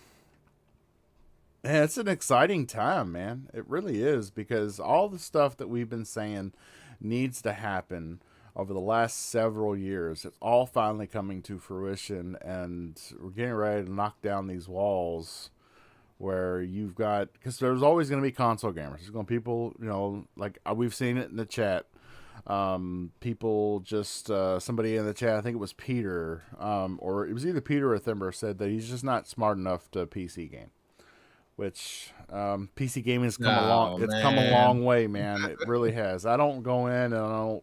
exciting time, man. It really is, because all the stuff that we've been saying needs to happen over the last several years. It's all finally coming to fruition, and we're getting ready to knock down these walls where you've got, because there's always going to be console gamers. There's going to be people, like we've seen it in the chat. People just somebody in the chat, I think it was Peter, or it was either Peter or Thimber, said that he's just not smart enough to PC game. Which PC gaming has come a long. Oh It's come a man. long way, man. It really has. I don't go in and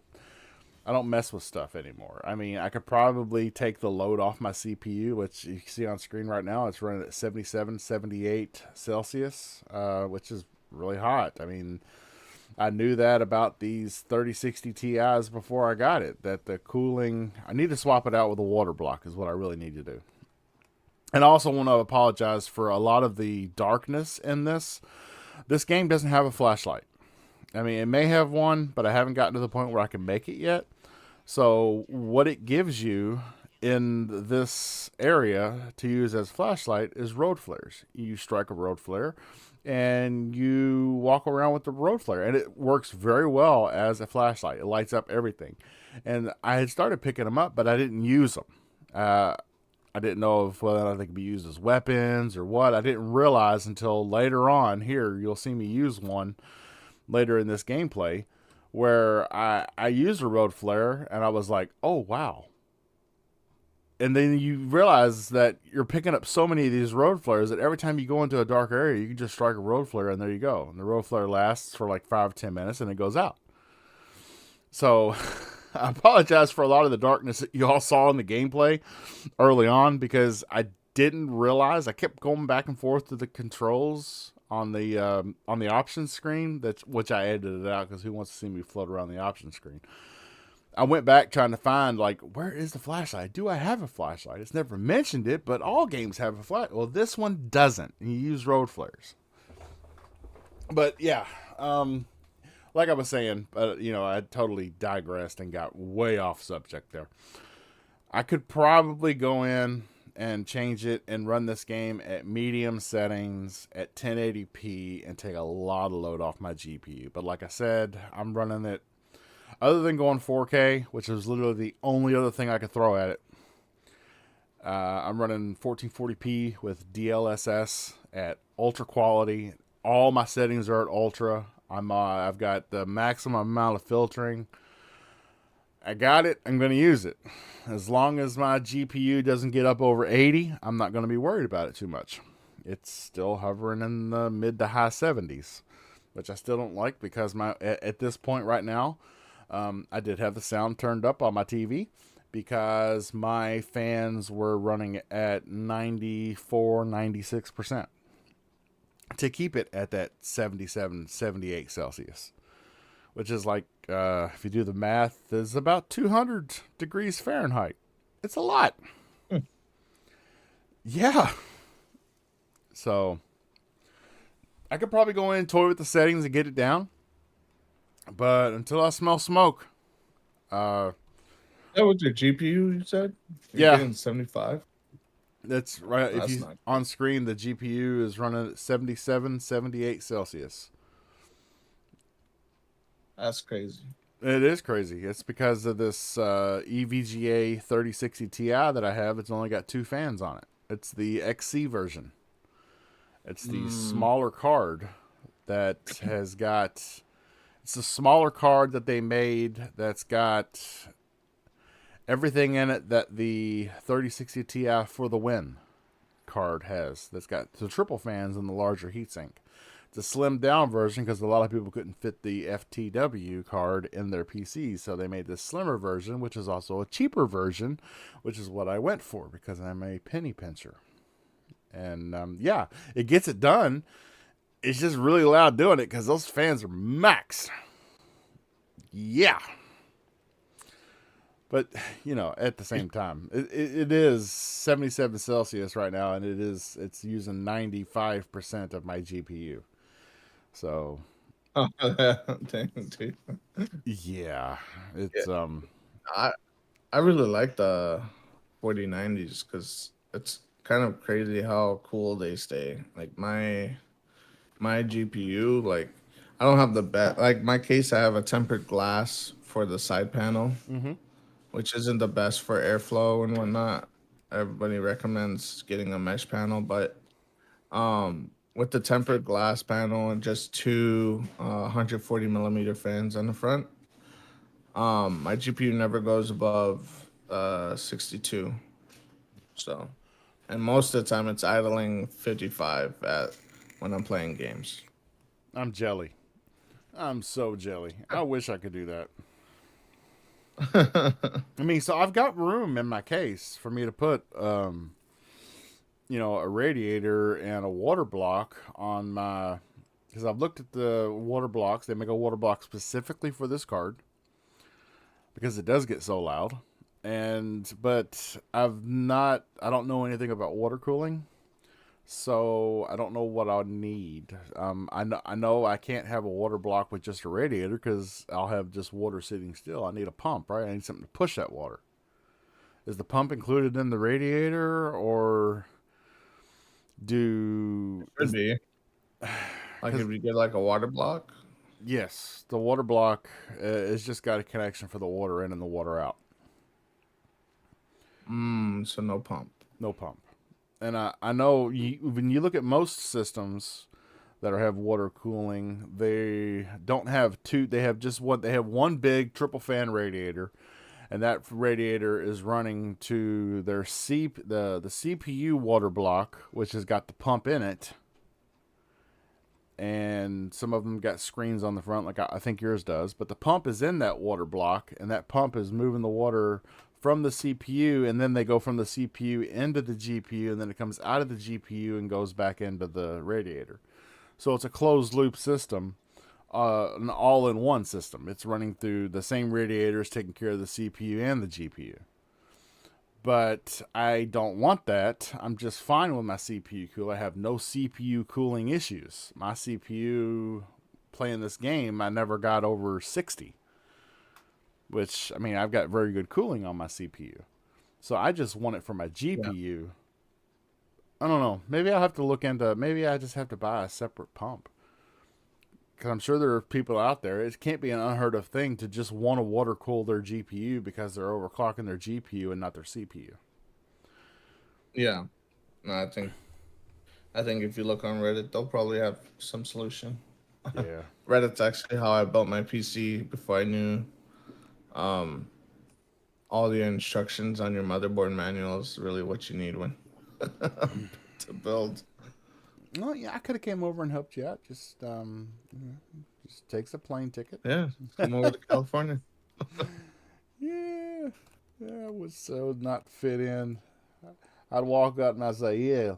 I don't mess with stuff anymore. I mean, I could probably take the load off my CPU, which you can see on screen right now. It's running at 77, 78 Celsius, which is really hot. I mean, I knew that about these 3060 Ti's before I got it, that the cooling, I need to swap it out with a water block is what I really need to do. And I also want to apologize for a lot of the darkness in this. This game doesn't have a flashlight. I mean, it may have one, but I haven't gotten to the point where I can make it yet. So what it gives you in this area to use as flashlight is road flares. You strike a road flare and you walk around with the road flare, and it works very well as a flashlight. It lights up everything. And I had started picking them up, but I didn't use them. I didn't know if whether or not they could be used as weapons or what. I didn't realize until later on. Here, you'll see me use one later in this gameplay where I used a road flare and I was like, oh, wow. And then you realize that you're picking up so many of these road flares that every time you go into a dark area, you can just strike a road flare and there you go. And the road flare lasts for like 5-10 minutes and it goes out. So I apologize for a lot of the darkness that you all saw in the gameplay early on because I didn't realize. I kept going back and forth to the controls on the options screen. Which I edited it out because who wants to see me float around the options screen? I went back trying to find, like, where is the flashlight? Do I have a flashlight? It's never mentioned it, but all games have a flashlight. Well, this one doesn't. You use road flares. But yeah, like I was saying, I totally digressed and got way off subject there. I could probably go in and change it and run this game at medium settings at 1080p and take a lot of load off my GPU. But like I said, I'm running it, other than going 4K, which is literally the only other thing I could throw at it. I'm running 1440p with DLSS at ultra quality. All my settings are at ultra. I've got the maximum amount of filtering. I got it. I'm going to use it. As long as my GPU doesn't get up over 80, I'm not going to be worried about it too much. It's still hovering in the mid to high 70s, which I still don't like because at this point right now, I did have the sound turned up on my TV because my fans were running at 94, 96% to keep it at that 77, 78 Celsius, which is like, if you do the math, is about 200 degrees Fahrenheit. It's a lot. Yeah. So I could probably go in and toy with the settings and get it down. But until I smell smoke, That was your GPU, you said? Yeah. You're getting 75? That's right. That's if you not on screen, the GPU is running at 77, 78 Celsius. That's crazy. It is crazy. It's because of this EVGA 3060 Ti that I have. It's only got 2 fans on it. It's the XC version. It's the smaller card that has got... It's a smaller card that they made that's got everything in it that the 3060 Ti for the win card has. That's got the triple fans and the larger heatsink. It's a slimmed down version because a lot of people couldn't fit the FTW card in their PCs, so they made this slimmer version, which is also a cheaper version, which is what I went for because I'm a penny pincher. And yeah, it gets it done. It's just really loud doing it because those fans are maxed. Yeah. But, at the same time, it is 77 Celsius right now, and it's using 95% of my GPU. So, Oh, dang, dude. yeah, it's, I really like the 4090s because it's kind of crazy how cool they stay. Like my GPU, like I don't have the best. Like my case, I have a tempered glass for the side panel, Mm-hmm. which isn't the best for airflow and whatnot. Everybody recommends getting a mesh panel, but with the tempered glass panel and just two 140 millimeter fans on the front, my GPU never goes above 62. So, and most of the time it's idling 55 at when I'm playing games. I'm jelly. I'm so jelly. I wish I could do that. I mean, so I've got room in my case for me to put, a radiator and a water block on my. Because I've looked at the water blocks. They make a water block specifically for this card because it does get so loud. But I don't know anything about water cooling. So I don't know what I'll need. I know I can't have a water block with just a radiator because I'll have just water sitting still. I need a pump, right? I need something to push that water. Is the pump included in the radiator, or Could be like if you get like a water block. Yes, the water block has just got a connection for the water in and the water out. So no pump. No pump. And I know when you look at most systems that have water cooling, they don't have two. They have just one. They have one big triple fan radiator, and that radiator is running to their the CPU water block, which has got the pump in it. And some of them got screens on the front, like I think yours does. But the pump is in that water block, and that pump is moving the water from the CPU, and then they go from the CPU into the GPU, and then it comes out of the GPU and goes back into the radiator. So it's a closed loop system, an all-in-one system. It's running through the same radiators, taking care of the CPU and the GPU. But I don't want that. I'm just fine with my CPU cool. I have no CPU cooling issues. My CPU playing this game, I never got over 60. Which, I mean, I've got very good cooling on my CPU. So I just want it for my GPU. Yeah. I don't know. Maybe I'll have to look into, maybe I just have to buy a separate pump. Because I'm sure there are people out there, it can't be an unheard of thing to just want to water cool their GPU because they're overclocking their GPU and not their CPU. Yeah. No, I think if you look on Reddit, they'll probably have some solution. Yeah. Reddit's actually how I built my PC before I knew all the instructions on your motherboard manual is really what you need when to build. Well, yeah, I could have came over and helped you out. Just takes a plane ticket. Yeah, come over to California. Yeah, I would so not fit in. I'd walk out and I'd say, "Yeah,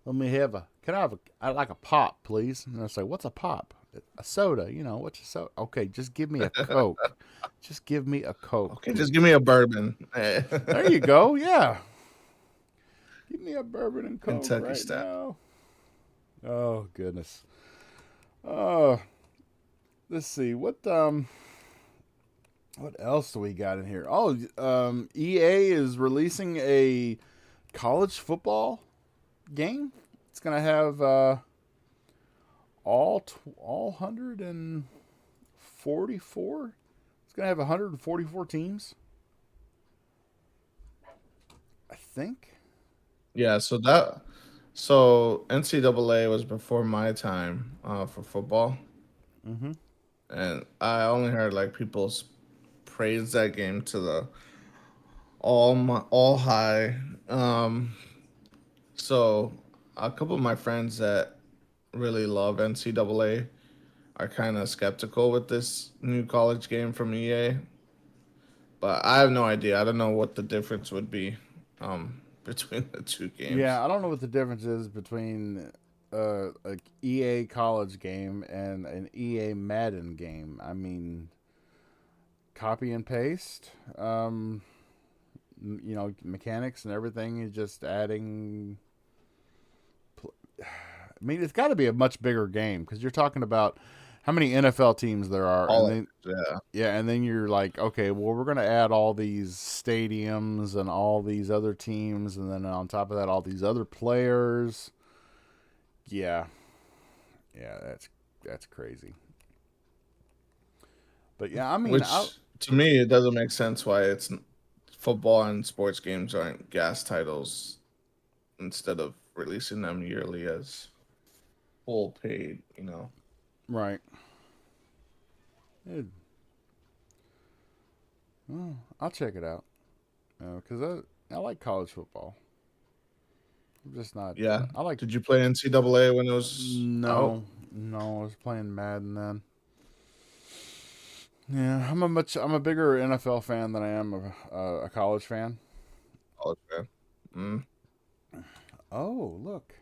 let me have I'd like a pop, please." And I'd say, "What's a pop?" A soda, what's a soda? Okay, just give me a Coke. Just give me a Coke. Okay, just give me a bourbon. There you go. Yeah. Give me a bourbon and Coke Kentucky right style. now. Oh, goodness. Let's see. What else do we got in here? Oh, EA is releasing a college football game. It's going to have all 144. It's going to have 144 teams. I think. Yeah, so NCAA was before my time for football. Mm-hmm. And I only heard like people praise that game to the all high. So a couple of my friends that really love NCAA are kind of skeptical with this new college game from EA. But I have no idea. I don't know what the difference would be between the two games. Yeah, I don't know what the difference is between a EA college game and an EA Madden game. I mean, copy and paste. Mechanics and everything is just adding. I mean, it's got to be a much bigger game because you're talking about how many NFL teams there are. And then you're like, okay, well, we're going to add all these stadiums and all these other teams, and then on top of that, all these other players. Yeah, that's crazy. But yeah, I mean, To me, it doesn't make sense why football and sports games aren't gas titles instead of releasing them yearly as full paid. Right. It, well, I'll check it out. Because I like college football. I'm just not. Yeah. I like. Did you play NCAA when it was out? No, no. I was playing Madden then. Yeah, I'm a bigger NFL fan than I am a college fan. College fan. Mm. Oh, look.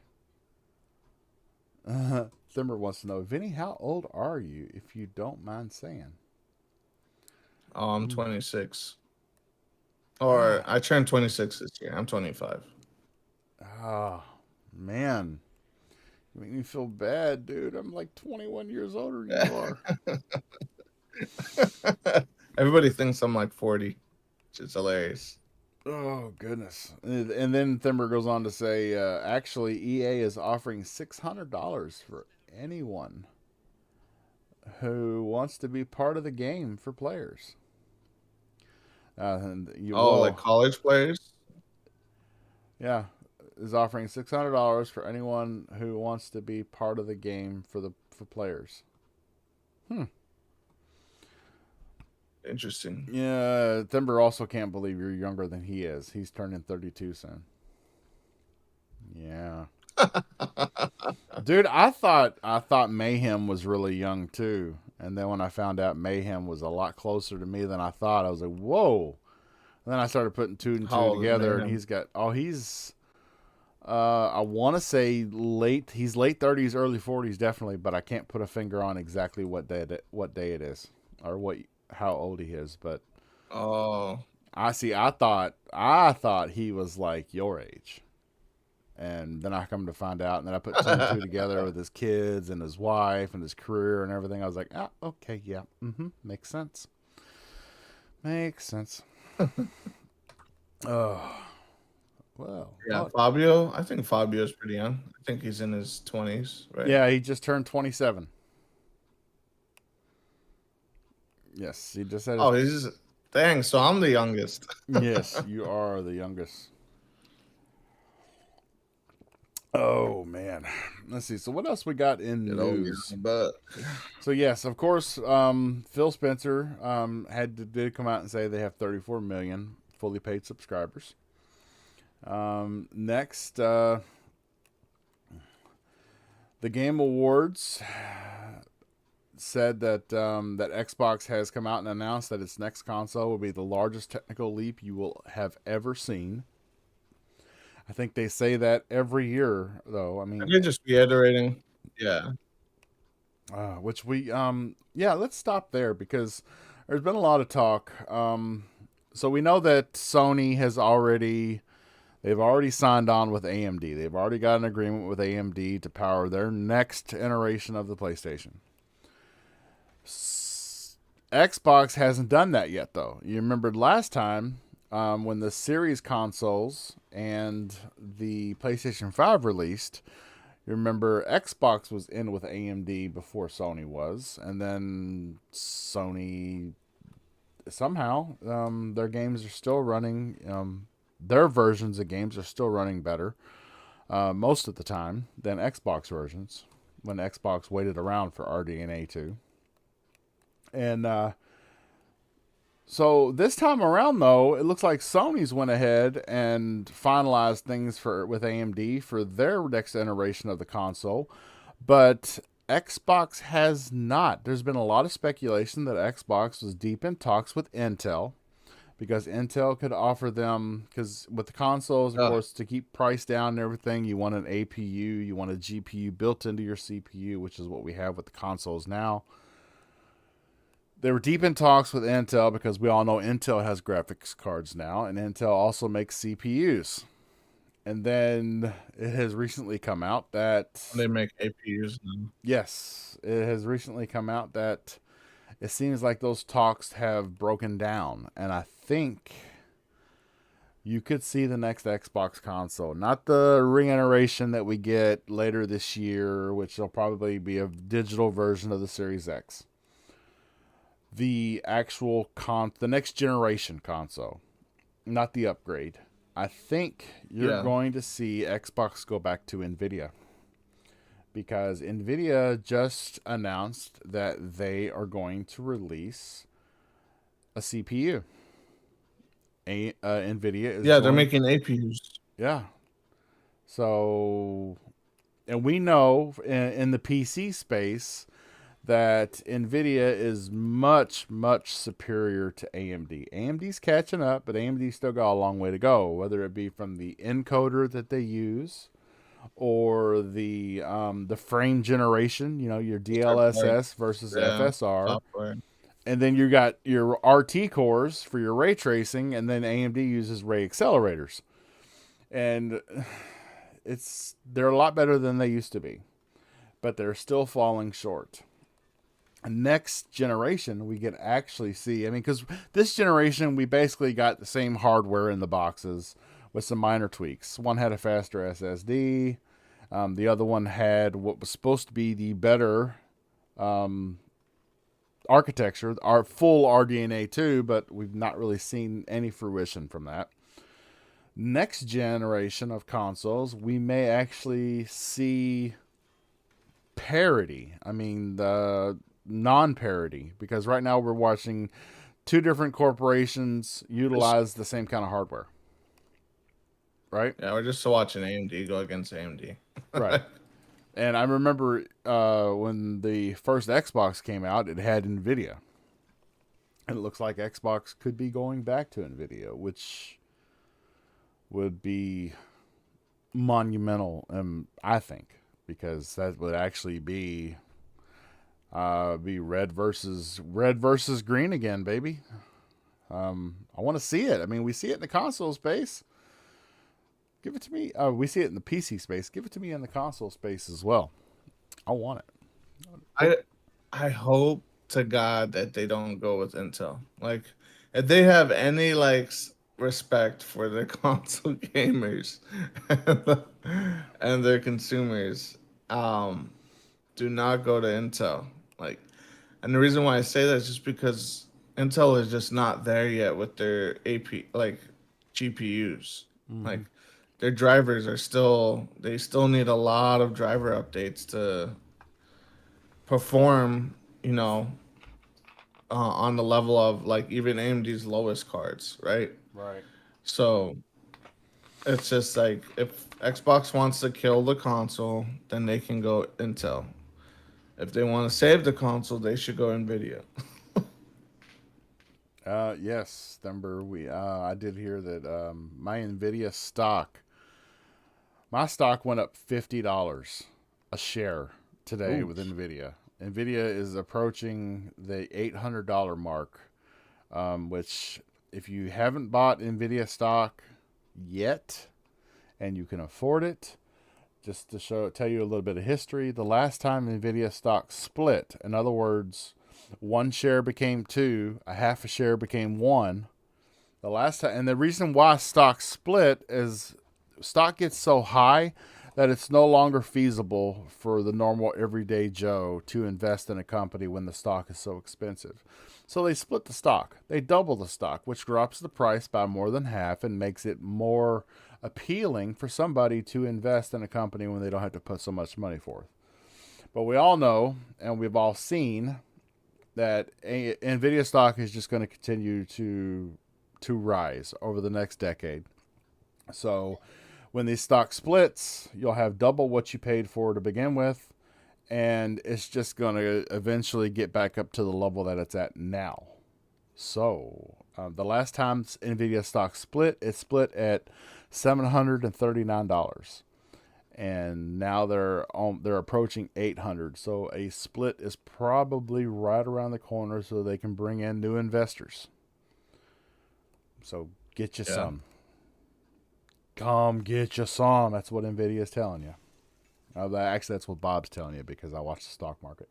Simmer wants to know, Vinny, how old are you, if you don't mind saying? Oh, I'm 26. Or I turned 26 this year. I'm 25. Oh, man. You make me feel bad, dude. I'm like 21 years older than you are. Everybody thinks I'm like 40, which is hilarious. Oh, goodness. And then Thimber goes on to say, actually, EA is offering $600 for anyone who wants to be part of the game for players. Like college players? Yeah, is offering $600 for anyone who wants to be part of the game for players. Interesting. Yeah, Thimber also can't believe you're younger than he is. He's turning 32 soon. Yeah. Dude, I thought Mayhem was really young too. And then when I found out Mayhem was a lot closer to me than I thought, I was like, "Whoa." And then I started putting two and How two old is together, and Mayhem? he's I want to say he's late 30s, early 40s definitely, but I can't put a finger on exactly what day it is or how old he is, but Oh, I thought he was like your age. And then I come to find out, and then I put two and two together with his kids and his wife and his career and everything. I was like, okay, yeah, makes sense. Makes sense. Oh, well. yeah. Fabio, I think Fabio's pretty young. I think he's in his 20s, right? Yeah, he just turned 27. Yes, he just said. Oh, dang. So I'm the youngest. Yes, you are the youngest. Oh man, let's see. So what else we got in news? But So yes, of course, Phil Spencer did come out and say they have 34 million fully paid subscribers. Next, the Game Awards said that that Xbox has come out and announced that its next console will be the largest technical leap you will have ever seen. I think they say that every year, though. I mean, they're just reiterating. Yeah. which let's stop there because there's been a lot of talk. So we know that Sony they've already signed on with AMD. They've already got an agreement with AMD to power their next iteration of the PlayStation. Xbox hasn't done that yet, though. You remembered last time when the Series consoles and the PlayStation 5 released, you remember Xbox was in with AMD before Sony was, and then Sony somehow their games are still running. Their versions of games are still running better most of the time than Xbox versions when Xbox waited around for RDNA 2. And so this time around, though, it looks like Sony's went ahead and finalized things with AMD for their next iteration of the console, but Xbox has not. There's been a lot of speculation that Xbox was deep in talks with Intel because Intel could offer them, because with the consoles, of course, to keep price down and everything, you want an APU, you want a GPU built into your CPU, which is what we have with the consoles now. They were deep in talks with Intel because we all know Intel has graphics cards now, and Intel also makes CPUs. And then it has recently come out that They make APUs now. Yes, it has recently come out that it seems like those talks have broken down, and I think you could see the next Xbox console, not the reiteration that we get later this year, which will probably be a digital version of the Series X. the actual the next generation console, not the upgrade. I think you're Yeah. going to see Xbox go back to Nvidia, because Nvidia just announced that they are going to release a CPU. Nvidia is Yeah, they're going, making APUs. yeah. So, and we know in the PC space that Nvidia is much, much superior to AMD. AMD's catching up, but AMD still got a long way to go, whether it be from the encoder that they use or the frame generation, your Like, DLSS versus yeah, FSR. software. And then you got your RT cores for your ray tracing, and then AMD uses ray accelerators. And they're a lot better than they used to be, but they're still falling short. Next generation, we can actually see. I mean, because this generation, we basically got the same hardware in the boxes with some minor tweaks. One had a faster SSD. The other one had what was supposed to be the better architecture, our full RDNA 2, but we've not really seen any fruition from that. Next generation of consoles, we may actually see parity. I mean, the non-parity, because right now we're watching two different corporations utilize the same kind of hardware. Right? Yeah, we're just watching AMD go against AMD. Right. And I remember when the first Xbox came out, it had Nvidia. And it looks like Xbox could be going back to Nvidia, which would be monumental, I think, because that would actually be red versus green again, baby. I want to see it. I mean, we see it in the console space. Give it to me. We see it in the PC space. Give it to me in the console space as well. I want it. I hope to God that they don't go with Intel. Like, if they have any respect for their console gamers and their consumers, do not go to Intel. Like, and the reason why I say that is just because Intel is just not there yet with their GPUs. Like, their drivers are they still need a lot of driver updates to perform, on the level of like even AMD's lowest cards, right? Right. So it's just like if Xbox wants to kill the console, then they can go Intel. If they want to save the console, they should go Nvidia. Yes, Thumber. I did hear that my Nvidia stock, went up $50 a share today Ooh. with Nvidia. Nvidia is approaching the $800 mark, which if you haven't bought Nvidia stock yet and you can afford it, just to tell you a little bit of history, the last time Nvidia stock split, in other words, one share became two, a half a share became one. The last time, and the reason why stock split is stock gets so high that it's no longer feasible for the normal everyday Joe to invest in a company when the stock is so expensive. So they split the stock. They double the stock, which drops the price by more than half and makes it more appealing for somebody to invest in a company when they don't have to put so much money forth. But we all know, and we've all seen, that Nvidia stock is just going to continue to rise over the next decade. So when these stock splits, you'll have double what you paid for to begin with, and it's just going to eventually get back up to the level that it's at now. So the last time Nvidia stock split, it split at $739, and now they're approaching 800. So a split is probably right around the corner, so they can bring in new investors. So get you some. Come get you some. That's what Nvidia is telling you. Actually, that's what Bob's telling you because I watch the stock market.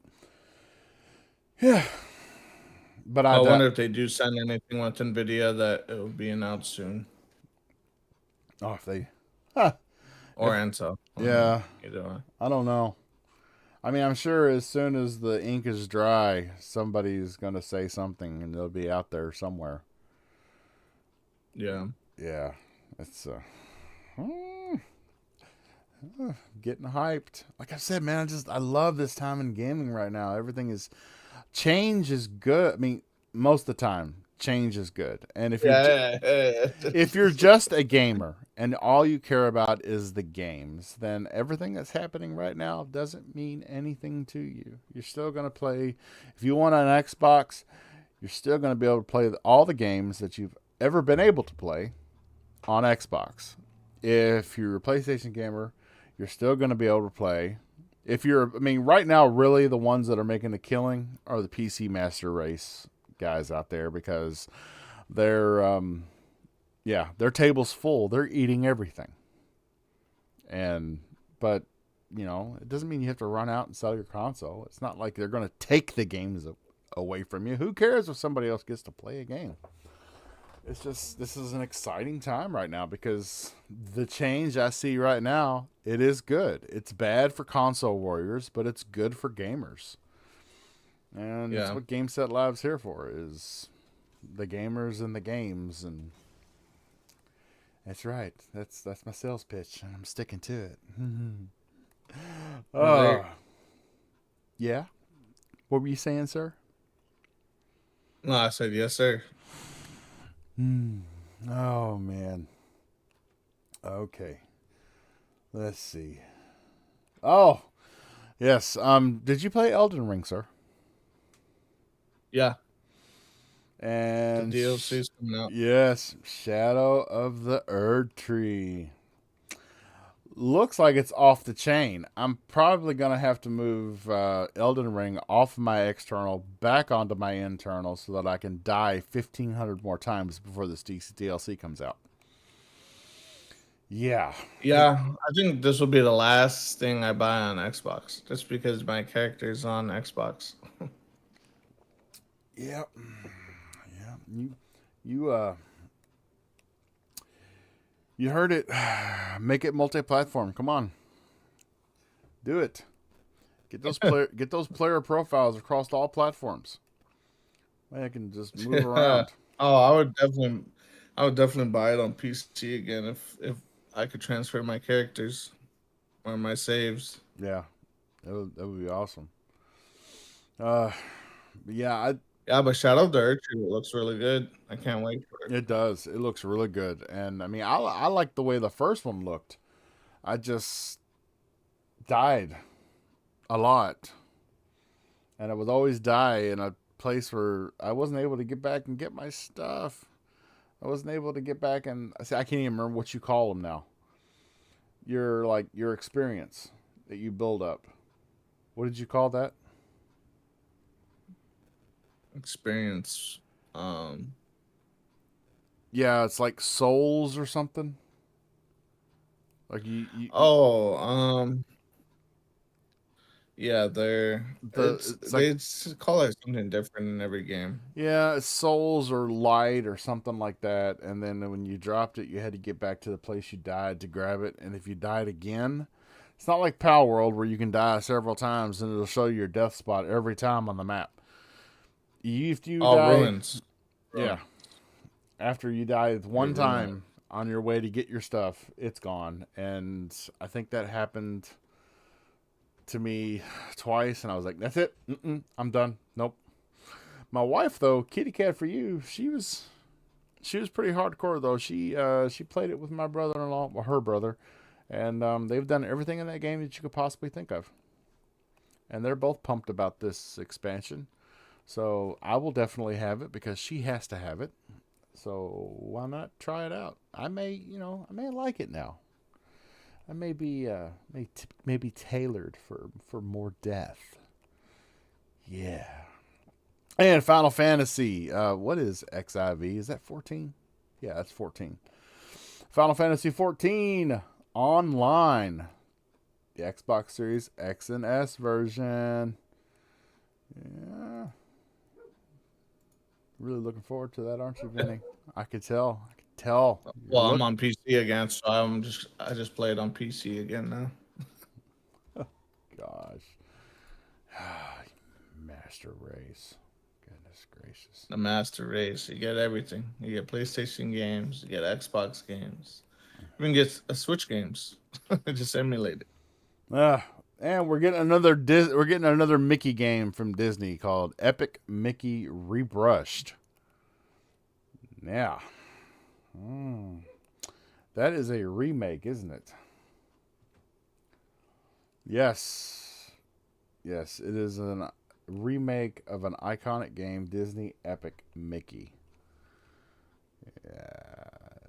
Yeah. But I wonder if they do send anything with Nvidia that it will be announced soon. Oh, if they. Or Intel. Yeah. Either way. I don't know. I mean, I'm sure as soon as the ink is dry, somebody's gonna say something, and they'll be out there somewhere. Yeah. Yeah, it's getting hyped. Like I said, man, I love this time in gaming right now. Everything is change is good. I mean, most of the time, change is good. And if you're just a gamer and all you care about is the games, then everything that's happening right now doesn't mean anything to you. You're still going to play. If you want an Xbox, you're still going to be able to play all the games that you've ever been able to play on Xbox. If you're a PlayStation gamer, you're still going to be able to play. If you're, I mean, right now, really the ones that are making the killing are the PC Master Race guys out there because they're, yeah, their table's full. They're eating everything. And, but, you know, it doesn't mean you have to run out and sell your console. It's not like they're going to take the games away from you. Who cares if somebody else gets to play a game? It's just, this is an exciting time right now because the change I see right now, it is good. It's bad for console warriors, but it's good for gamers. And that's what Game Set Live's here for, is the gamers and the games. And that's right. That's my sales pitch, and I'm sticking to it. Yeah. What were you saying, sir? No, I said yes, sir. Oh man. Okay. Let's see. Oh, yes. Did you play Elden Ring, sir? Yeah. And The DLC's coming out. yes, Shadow of the Erd Tree. Looks like it's off the chain. I'm probably gonna have to move Elden Ring off my external back onto my internal so that I can die 1,500 more times before this DLC comes out. Yeah. Yeah, I think this will be the last thing I buy on Xbox, just because my character's on Xbox. Yep. Yeah. You you heard it. Make it multi-platform. Come on. Do it. Get those player profiles across all platforms. I can just move around. Oh, I would definitely buy it on PC again if I could transfer my characters or my saves. Yeah. That would be awesome. Uh yeah, Yeah, but Shadow of the Earth Tree looks really good. I can't wait for it. it does. It looks really good. And I mean, I like the way the first one looked. I just died a lot. And I would always die in a place where I wasn't able to get back and get my stuff. I wasn't able to get back and I can't even remember what you call them now. Your experience that you build up. What did you call that? Experience. Yeah, it's like souls or something. Like Oh, yeah, it's like they call it something different in every game. yeah, it's souls or light or something like that. And then when you dropped it, you had to get back to the place you died to grab it. And if you died again, it's not like Pal World where you can die several times and it'll show you your death spot every time on the map. If you Oh, die, ruins. yeah, after you die one time on your way to get your stuff, it's gone. And I think that happened to me twice, and I was like, "That's it. I'm done. Nope." My wife, though, Kitty Cat for You, she was pretty hardcore though. She played it with my brother-in-law, well, her brother, and they've done everything in that game that you could possibly think of, and they're both pumped about this expansion. So I will definitely have it because she has to have it. So why not try it out? I may like it now. I may be maybe tailored for more death. Yeah. And Final Fantasy. What is XIV? Is that 14? Yeah, that's 14. Final Fantasy 14 online. The Xbox Series X and S version. Yeah. Really looking forward to that, aren't you, Vinny? I could tell. Well, I'm on PC again, so I just play it on PC again now. Gosh. Master Race. Goodness gracious. The Master Race. You get everything. You get PlayStation games. You get Xbox games. You even get Switch games. Just emulate it. Uh, and we're getting we're getting another Mickey game from Disney called Epic Mickey Rebrushed. Yeah. Mm. That is a remake, isn't it? Yes. Yes, it is a remake of an iconic game, Disney Epic Mickey.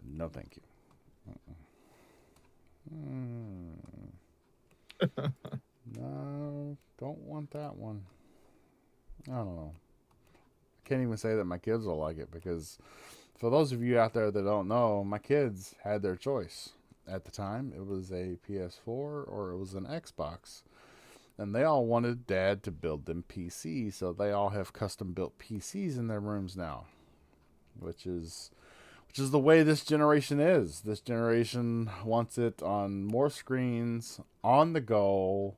No, thank you. No, don't want that one. I don't know. I can't even say that my kids will like it because for those of you out there that don't know, my kids had their choice. At the time, it was a PS4 or it was an Xbox. And they all wanted Dad to build them PCs, so they all have custom built PCs in their rooms now, which is the way this generation is. This generation wants it on more screens, on the go.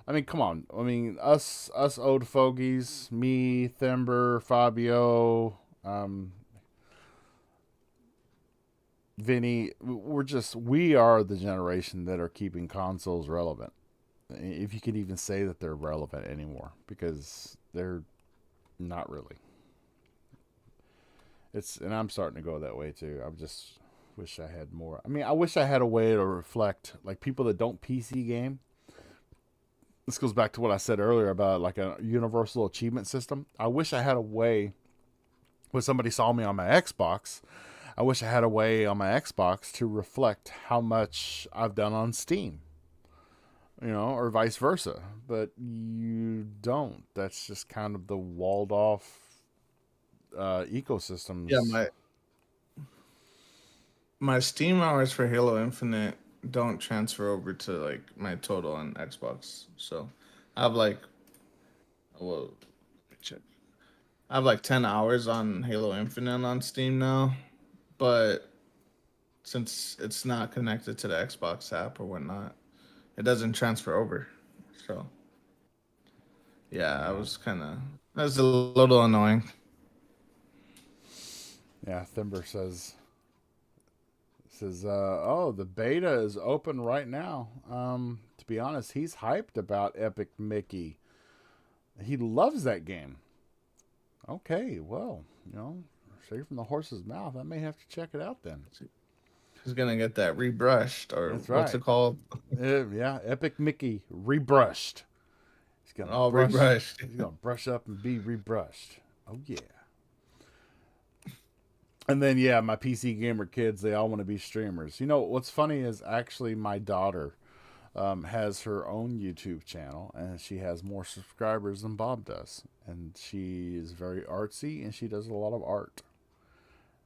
I mean, come on. I mean, us old fogies, me, Thember, Fabio, Vinny, we are the generation that are keeping consoles relevant. If you could even say that they're relevant anymore, because they're not really. And I'm starting to go that way too. I just wish I had more. I mean, I wish I had a way to reflect like people that don't PC game. This goes back to what I said earlier about like a universal achievement system. I wish I had a way when somebody saw me on my Xbox. I wish I had a way on my Xbox to reflect how much I've done on Steam. Or vice versa. But you don't. That's just kind of the walled off ecosystems. Yeah, my Steam hours for Halo Infinite don't transfer over to like my total on Xbox. So I have like, well, let me check. I have like 10 hours on Halo Infinite on Steam now, but since it's not connected to the Xbox app or whatnot, it doesn't transfer over. So yeah, that's a little annoying. Yeah, Thimber says, oh, the beta is open right now. To be honest, he's hyped about Epic Mickey. He loves that game. Okay, well, straight from the horse's mouth, I may have to check it out then. He's gonna get that rebrushed, or That's right. what's it called? Yeah, Epic Mickey Rebrushed. He's gonna rebrushed. He's gonna brush up and be rebrushed. Oh yeah. And then yeah, my PC gamer kids, they all want to be streamers. What's funny is actually my daughter has her own YouTube channel, and she has more subscribers than Bob does. And she is very artsy, and she does a lot of art.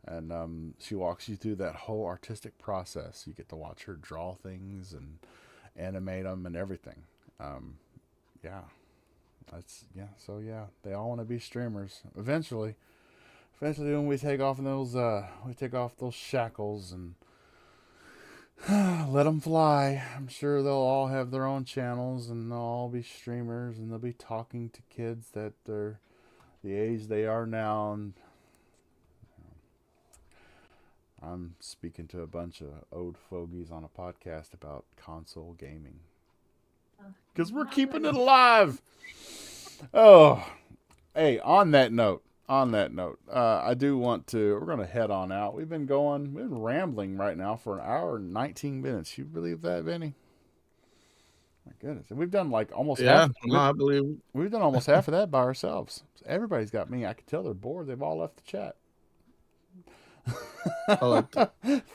And she walks you through that whole artistic process. You get to watch her draw things and animate them and everything. Yeah, So yeah, they all want to be streamers eventually. Eventually, when we take off those shackles and let them fly. I'm sure they'll all have their own channels and they'll all be streamers and they'll be talking to kids that are the age they are now. And I'm speaking to a bunch of old fogies on a podcast about console gaming. Because we're keeping it alive. Oh, hey, on that note, I do want to, we're going to head on out. We've been rambling right now for an hour and 19 minutes. You believe that, Vinny? My goodness. And we've done like almost half. No, I believe. We've done almost half of that by ourselves. So everybody's got me. I can tell they're bored. They've all left the chat.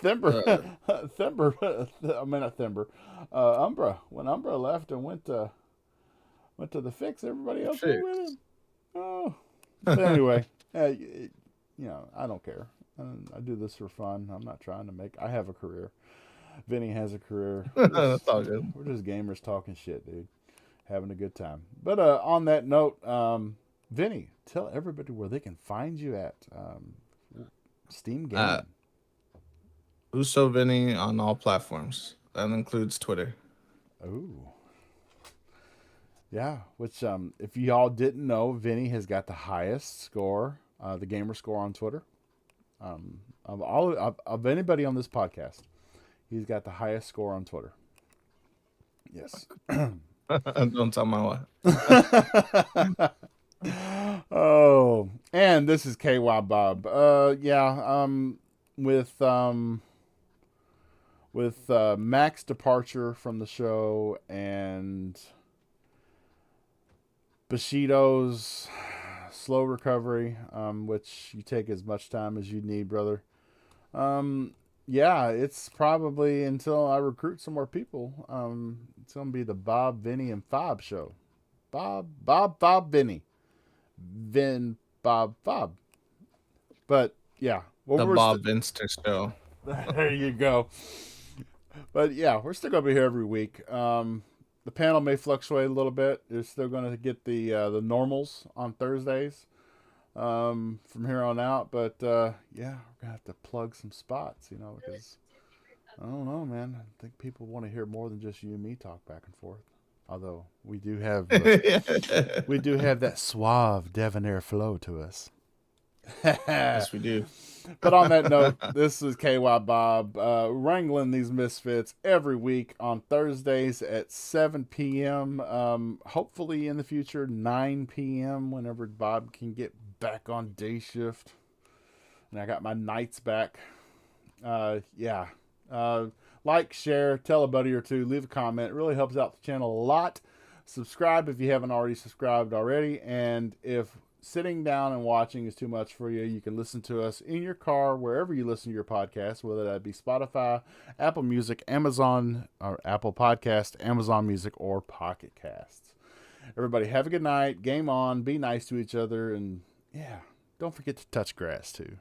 Thimber. I mean, not Thimber. Umbra. When Umbra left and went to the fix, everybody else went with him. Oh. But anyway, I don't care. I do this for fun. I'm not trying to I have a career. Vinny has a career. That's all good. We're just gamers talking shit, dude. Having a good time. But on that note, Vinny, tell everybody where they can find you at Steam Gaming. Uso Vinny on all platforms. That includes Twitter. Ooh. Yeah, which if y'all didn't know, Vinny has got the highest score, the gamer score on Twitter. Of anybody on this podcast, he's got the highest score on Twitter. Yes. Don't tell my wife. Oh, and this is KY Bob. Yeah. With Mac's departure from the show and Bushido's slow recovery, which you take as much time as you need, brother. Yeah, it's probably until I recruit some more people. It's gonna be the Bob, Vinny, and Fob show. Bob, Vinny, Vin, Bob. But yeah, well, The Bob Vinster show. there you go. But yeah, we're still gonna be here every week. The panel may fluctuate a little bit. You're still gonna get the normals on Thursdays from here on out. But yeah, we're gonna have to plug some spots, because I don't know, man. I think people want to hear more than just you and me talk back and forth. Although we do have that suave debonair flow to us. Yes, we do. But on that note, this is KY Bob wrangling these misfits every week on Thursdays at 7 p.m. Hopefully in the future, 9 p.m. whenever Bob can get back on day shift. And I got my nights back. Yeah. Like, share, tell a buddy or two, leave a comment. It really helps out the channel a lot. Subscribe if you haven't already subscribed already. And if sitting down and watching is too much for you, you can listen to us in your car, wherever you listen to your podcast, whether that be Spotify, Apple Music, Amazon, or Apple Podcast, Amazon Music, or Pocket Casts. Everybody have a good night, game on, be nice to each other, and yeah, don't forget to touch grass too.